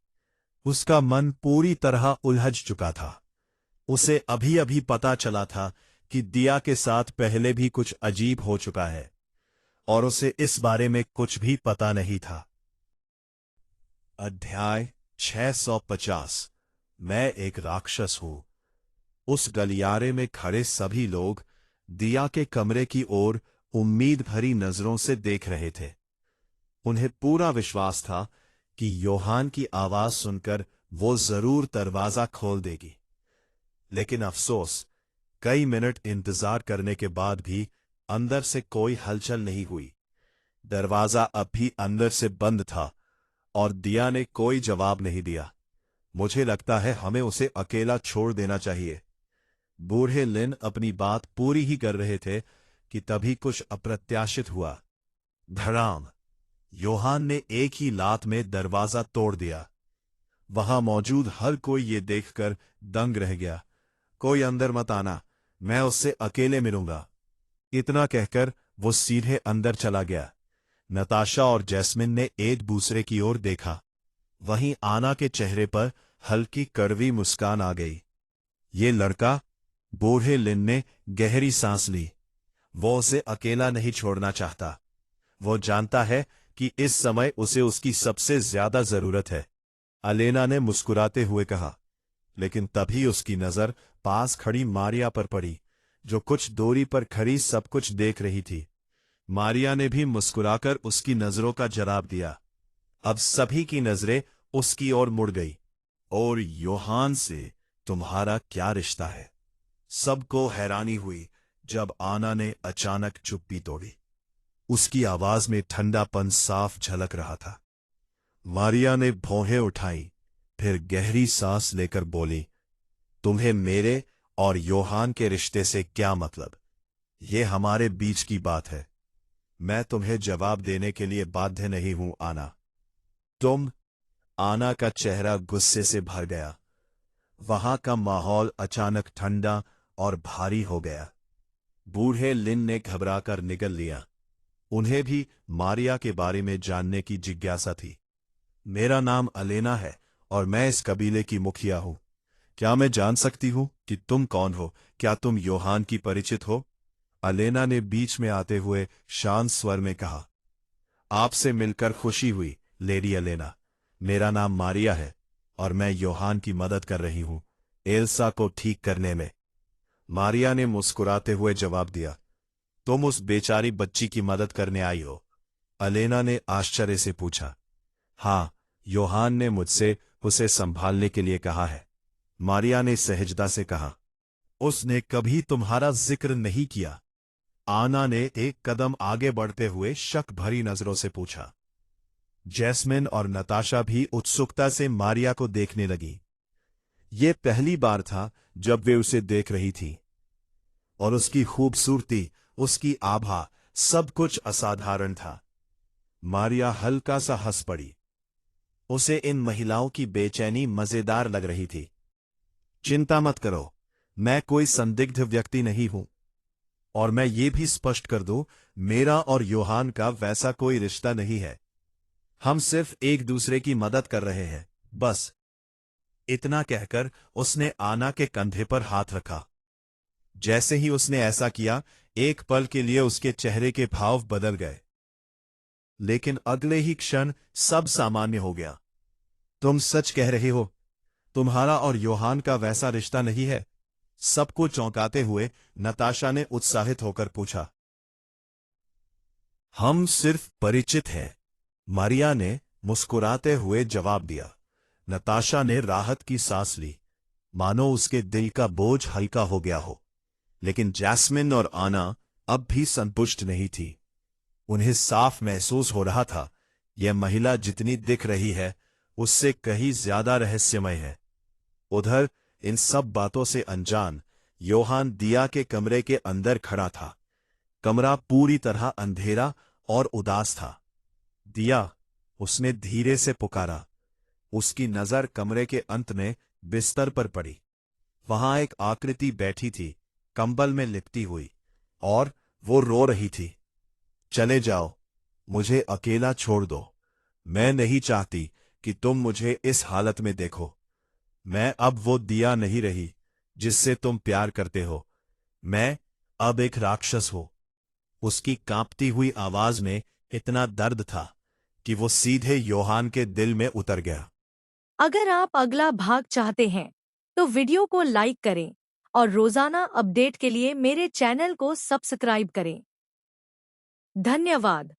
उसका मन पूरी तरह उलझ चुका था। उसे अभी अभी पता चला था कि दिया के साथ पहले भी कुछ अजीब हो चुका है, और उसे इस बारे में कुछ भी पता नहीं था। अध्याय 650। मैं एक राक्षस हूं। उस गलियारे में खड़े सभी लोग दिया के कमरे की ओर उम्मीद भरी नजरों से देख रहे थे। उन्हें पूरा विश्वास था कि योहान की आवाज सुनकर वो जरूर दरवाजा खोल देगी। लेकिन अफसोस, कई मिनट इंतजार करने के बाद भी अंदर से कोई हलचल नहीं हुई। दरवाजा अब भी अंदर से बंद था और दिया ने कोई जवाब नहीं दिया। मुझे लगता है हमें उसे अकेला छोड़ देना चाहिए। बूढ़े लिन अपनी बात पूरी ही कर रहे थे कि तभी कुछ अप्रत्याशित हुआ। धड़ाम! योहान ने एक ही लात में दरवाजा तोड़ दिया। वहां मौजूद हर कोई ये देखकर दंग रह गया। कोई अंदर मत आना, मैं उससे अकेले मिलूंगा। इतना कहकर वो सीधे अंदर चला गया। नताशा और जैस्मिन ने एक दूसरे की ओर देखा। वहीं आना के चेहरे पर हल्की कड़वी मुस्कान आ गई। ये लड़का, बूढ़े लिन ने गहरी सांस ली। वो उसे अकेला नहीं छोड़ना चाहता। वो जानता है कि इस समय उसे उसकी सबसे ज्यादा जरूरत है। अलेना ने मुस्कुराते हुए कहा, लेकिन तभी उसकी नजर पास खड़ी मारिया पर पड़ी, जो कुछ दूरी पर खड़ी सब कुछ देख रही थी। मारिया ने भी मुस्कुराकर उसकी नजरों का जवाब दिया। अब सभी की नजरें उसकी ओर मुड़ गई। और योहान से तुम्हारा क्या रिश्ता है? सबको हैरानी हुई जब आना ने अचानक चुप्पी तोड़ी। उसकी आवाज में ठंडापन साफ झलक रहा था। मारिया ने भौहें उठाई, फिर गहरी सांस लेकर बोली, तुम्हें मेरे और योहान के रिश्ते से क्या मतलब? ये हमारे बीच की बात है। मैं तुम्हें जवाब देने के लिए बाध्य नहीं हूं, आना। तुम? आना का चेहरा गुस्से से भर गया। वहां का माहौल अचानक ठंडा और भारी हो गया। बूढ़े लिन ने घबराकर निगल लिया। उन्हें भी मारिया के बारे में जानने की जिज्ञासा थी। मेरा नाम अलेना है और मैं इस कबीले की मुखिया हूं। क्या मैं जान सकती हूं कि तुम कौन हो? क्या तुम योहान की परिचित हो? अलेना ने बीच में आते हुए शांत स्वर में कहा। आपसे मिलकर खुशी हुई, लेडी अलेना। मेरा नाम मारिया है और मैं योहान की मदद कर रही हूं, एल्सा को ठीक करने में। मारिया ने मुस्कुराते हुए जवाब दिया। तुम उस बेचारी बच्ची की मदद करने आई हो? अलेना ने आश्चर्य से पूछा। हाँ, योहान ने मुझसे उसे संभालने के लिए कहा है, मारिया ने सहजता से कहा। उसने कभी तुम्हारा जिक्र नहीं किया? आना ने एक कदम आगे बढ़ते हुए शक भरी नजरों से पूछा। जैस्मिन और नताशा भी उत्सुकता से मारिया को देखने लगी। ये पहली बार था जब वे उसे देख रही थी, और उसकी खूबसूरती, उसकी आभा, सब कुछ असाधारण था। मारिया हल्का सा हंस पड़ी। उसे इन महिलाओं की बेचैनी मजेदार लग रही थी। चिंता मत करो, मैं कोई संदिग्ध व्यक्ति नहीं हूं, और मैं ये भी स्पष्ट कर दूं, मेरा और योहान का वैसा कोई रिश्ता नहीं है। हम सिर्फ एक दूसरे की मदद कर रहे हैं, बस। इतना कहकर उसने आना के कंधे पर हाथ रखा। जैसे ही उसने ऐसा किया, एक पल के लिए उसके चेहरे के भाव बदल गए, लेकिन अगले ही क्षण सब सामान्य हो गया। तुम सच कह रहे हो? तुम्हारा और योहान का वैसा रिश्ता नहीं है? सबको चौंकाते हुए नताशा ने उत्साहित होकर पूछा। हम सिर्फ परिचित हैं, मारिया ने मुस्कुराते हुए जवाब दिया। नताशा ने राहत की सांस ली, मानो उसके दिल का बोझ हल्का हो गया हो। लेकिन जैस्मिन और आना अब भी संतुष्ट नहीं थी। उन्हें साफ महसूस हो रहा था, यह महिला जितनी दिख रही है, उससे कहीं ज्यादा रहस्यमय है। उधर इन सब बातों से अनजान योहान दिया के कमरे के अंदर खड़ा था। कमरा पूरी तरह अंधेरा और उदास था। दिया, उसने धीरे से पुकारा। उसकी नजर कमरे के अंत में बिस्तर पर पड़ी। वहां एक आकृति बैठी थी, कंबल में लिपटी हुई, और वो रो रही थी। चले जाओ, मुझे अकेला छोड़ दो। मैं नहीं चाहती कि तुम मुझे इस हालत में देखो। मैं अब वो दिया नहीं रही जिससे तुम प्यार करते हो। मैं अब एक राक्षस हूं। उसकी कांपती हुई आवाज में इतना दर्द था कि वो सीधे योहान के दिल में उतर गया। अगर आप अगला भाग चाहते हैं तो वीडियो को लाइक करें और रोजाना अपडेट के लिए मेरे चैनल को सब्सक्राइब करें। धन्यवाद।